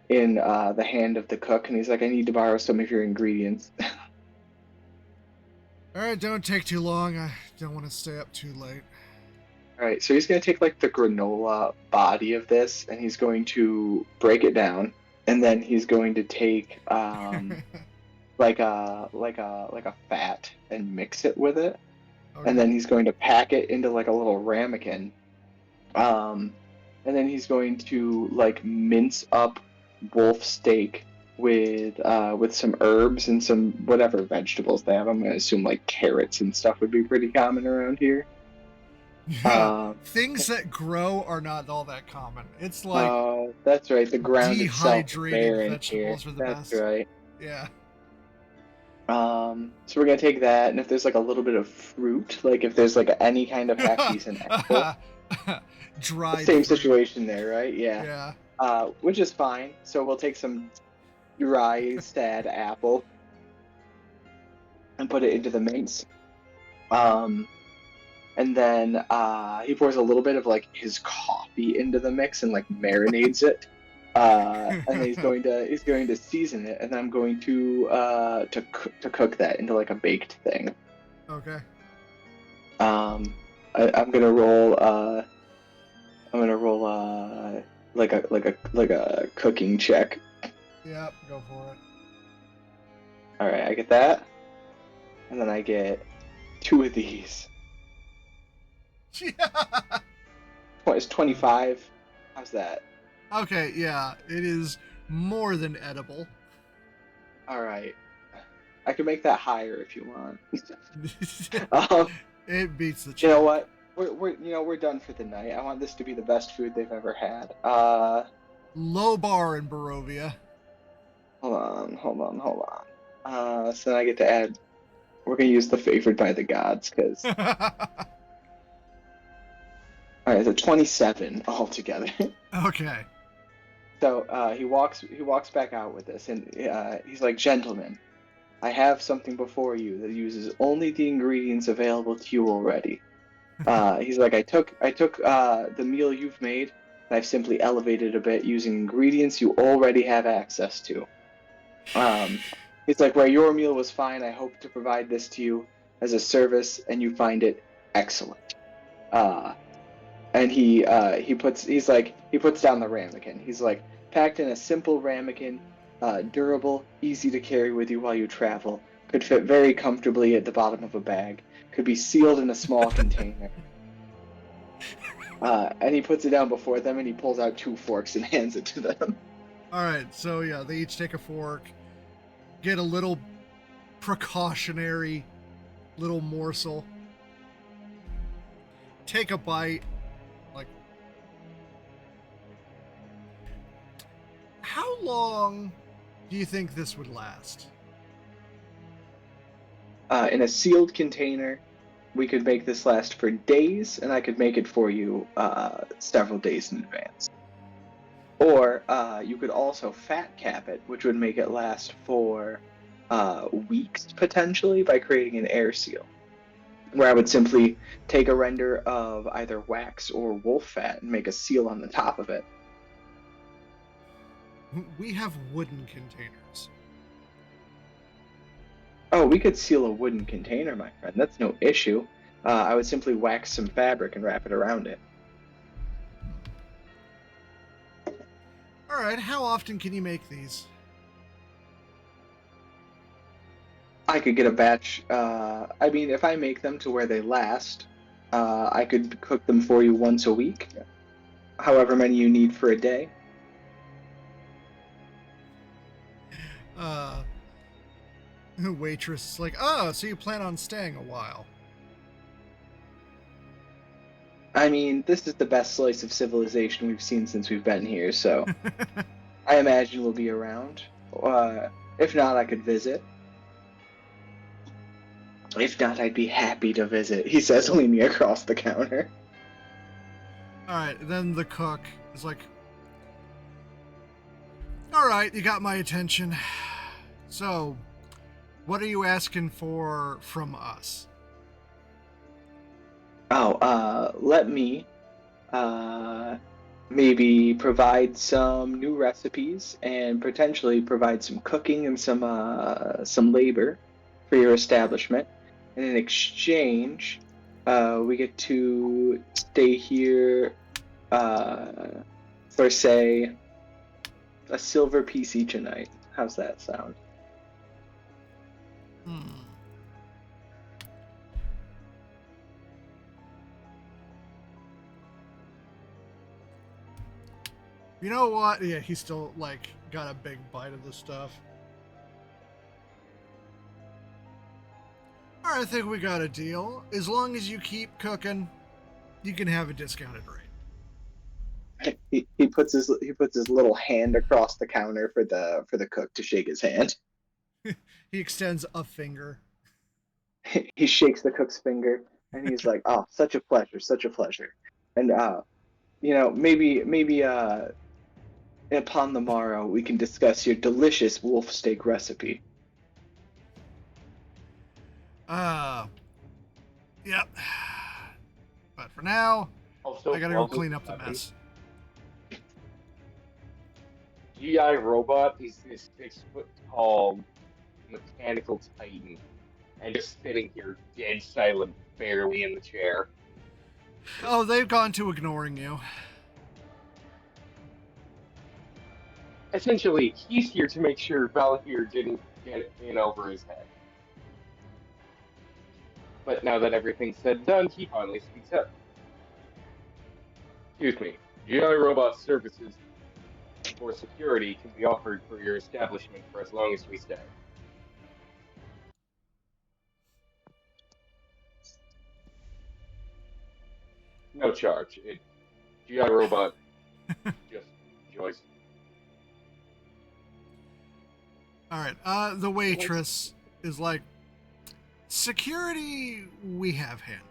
in the hand of the cook and he's like, I need to borrow some of your ingredients. Alright, don't take too long. I don't want to stay up too late. Alright, so he's gonna take like the granola body of this and he's going to break it down and then he's going to take like a fat and mix it with it. Okay. And then he's going to pack it into like a little ramekin. And then he's going to like mince up wolf steak with some herbs and some whatever vegetables they have. I'm gonna assume like carrots and stuff would be pretty common around here. Yeah, things that grow are not all that common. It's like that's right. The ground itself is dehydrated barren here. vegetables are the That's best. right. Yeah. So we're gonna take that, and if there's like a little bit of fruit, like if there's like any kind of half decent apple, Dried same fruit. situation there, right? Yeah. Which is fine. So we'll take some dry, sad apple and put it into the mix. And then he pours a little bit of like his coffee into the mix and like marinades it. And then he's going to season it, and then I'm going to cook that into like a baked thing. Okay. I'm gonna roll like a cooking check. Yep, go for it. All right, I get that, and then I get 2 of these. Yeah. It's 25. How's that? Okay, yeah, it is more than edible. All right, I can make that higher if you want. It beats the You check. know what? We're done for the night. I want this to be the best food they've ever had. Low bar in Barovia. Hold on. So I get to add. We're gonna use the favored by the gods, because. All right, so 27 altogether. Okay. So he walks back out with this, and he's like, "Gentlemen, I have something before you that uses only the ingredients available to you already." He's like, I took the meal you've made, and I've simply elevated a bit using ingredients you already have access to. He's like, where your meal was fine, I hope to provide this to you as a service, and you find it excellent. And he puts down the ramekin. He's like, packed in a simple ramekin, durable, easy to carry with you while you travel, could fit very comfortably at the bottom of a bag, could be sealed in a small container. And he puts it down before them, and he pulls out 2 forks and hands it to them. Alright, so yeah, they each take a fork, get a little precautionary little morsel, take a bite, like, how long do you think this would last? In a sealed container, we could make this last for days, and I could make it for you several days in advance. Or you could also fat cap it, which would make it last for weeks potentially by creating an air seal, where I would simply take a render of either wax or wolf fat and make a seal on the top of it. We have wooden containers. Oh, we could seal a wooden container, my friend. That's no issue. I would simply wax some fabric and wrap it around it. Alright, how often can you make these? I could get a batch. I mean, if I make them to where they last, I could cook them for you once a week, however many you need for a day. Waitress is like, oh, so you plan on staying a while. I mean, this is the best slice of civilization we've seen since we've been here, so I imagine we'll be around. If not, I could visit. If not, I'd be happy to visit, he says, leaning across the counter. Alright, then the cook is like, alright, you got my attention. So, what are you asking for from us? Let me maybe provide some new recipes and potentially provide some cooking and some labor for your establishment. And in exchange, we get to stay here for, say, a silver piece each a night. How's that sound? You know what? Yeah, he still, like, got a big bite of the stuff. Alright, I think we got a deal. As long as you keep cooking, you can have a discounted rate. He puts his little hand across the counter for the cook to shake his hand. He extends a finger. He shakes the cook's finger and he's like, "Oh, such a pleasure, such a pleasure." And maybe upon the morrow we can discuss your delicious wolf steak recipe. Yep. But for now, Also, I gotta go clean up the mess. GI Robot is this 6 foot tall mechanical titan, and just sitting here dead silent, barely in the chair. Oh, they've gone to ignoring you. Essentially, he's here to make sure Valahir didn't get in over his head. But now that everything's said and done, he finally speaks up. Excuse me, GI Robot services for security can be offered for your establishment for as long as we stay. No charge. GI Robot just enjoys. Alright, the waitress is like, security we have handled.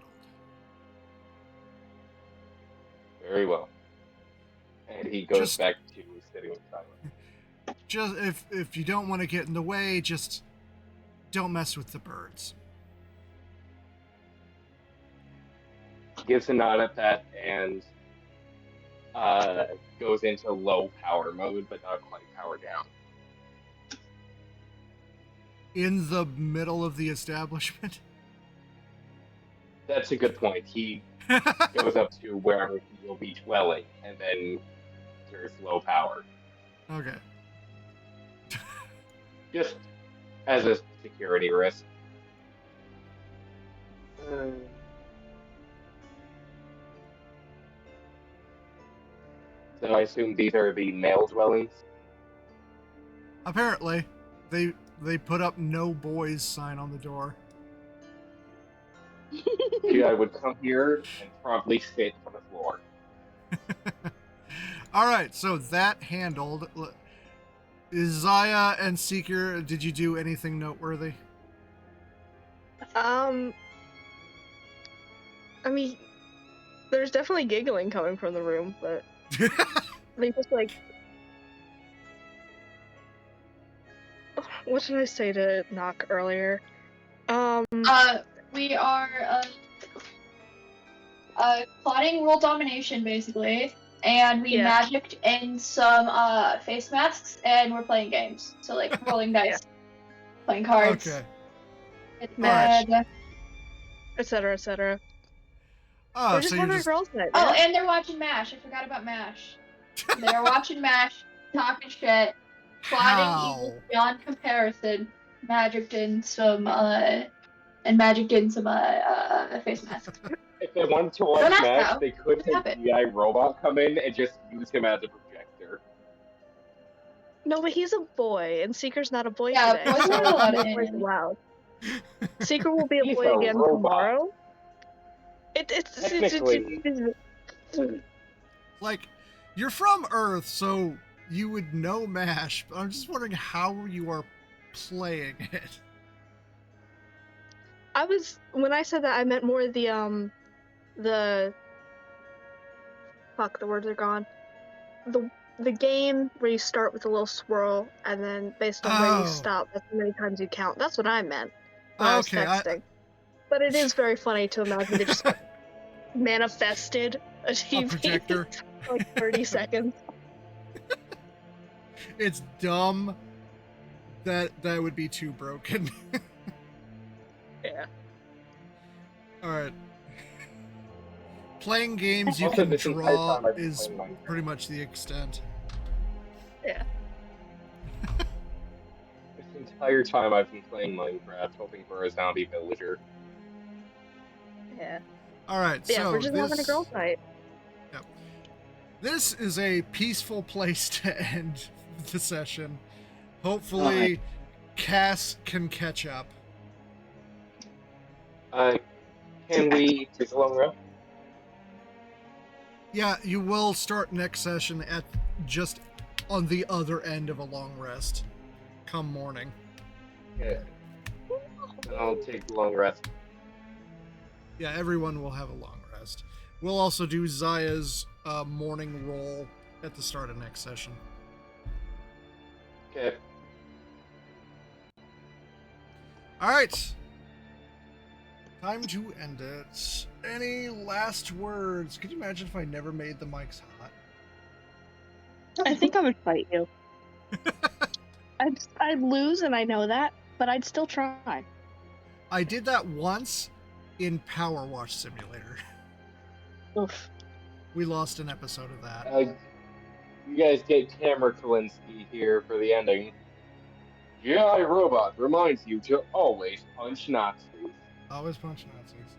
Very well. And he goes back to sitting silent. Just if you don't want to get in the way, just don't mess with the birds. Gives a nod at that and goes into low power mode, but not quite power down. In the middle of the establishment? That's a good point. He goes up to wherever he will be dwelling, and then there's low power. Okay. Just as a security risk. So I assume these are the male dwellings? Apparently, they put up no boys sign on the door. I would come here and promptly sit on the floor. Alright, so that handled. Zaya and Seeker, did you do anything noteworthy? I mean, there's definitely giggling coming from the room, but they just like. What did I say to Knock earlier? We are plotting world domination basically, and we magicked in some face masks, and we're playing games. So like rolling dice, playing cards. Okay. Etc. Etc. Oh, we're just so having you're a just... girls' night. Oh, and they're watching MASH. I forgot about MASH. They're watching MASH, talking shit, plotting evil beyond comparison. Magicked in some face masks. If they wanted to watch MASH, they could have GI Robot come in and just use him as a projector. No, but he's a boy, and Seeker's not a boy yeah, today. boys So are allowed boys in. allowed. Seeker will be a He's boy a again robot. tomorrow. Technically. Like, you're from Earth, so you would know MASH, but I'm just wondering how you are playing it. When I said that, I meant more the fuck, the words are gone. The game where you start with a little swirl, and then based on where you stop, that's how many times you count. That's what I meant when I was texting. But it is very funny to imagine they just manifested a TV projector for like 30 seconds. It's dumb. That would be too broken. Yeah. Alright. Playing games you can draw is pretty much the extent. Yeah. This entire time I've been playing Minecraft, hoping for a zombie villager. Yeah. Alright, yeah, so we're just having a girls' night. Yep. this is a peaceful place to end the session. Hopefully, Cass can catch up. Can we take a long rest? Yeah, you will start next session at just on the other end of a long rest come morning. Okay. I'll take a long rest. Yeah, everyone will have a long rest. We'll also do Zaya's morning roll at the start of next session. Okay. All right. Time to end it. Any last words? Could you imagine if I never made the mics hot? I think I would fight you. I'd lose, and I know that, but I'd still try. I did that once in Power Wash Simulator. Oof. We lost an episode of that. You guys get Camera Kalinsky here for the ending. GI Robot reminds you to always punch Nazis. Always punch Nazis.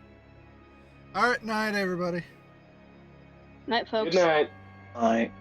All right, night, everybody. Night, folks. Good night. Alright.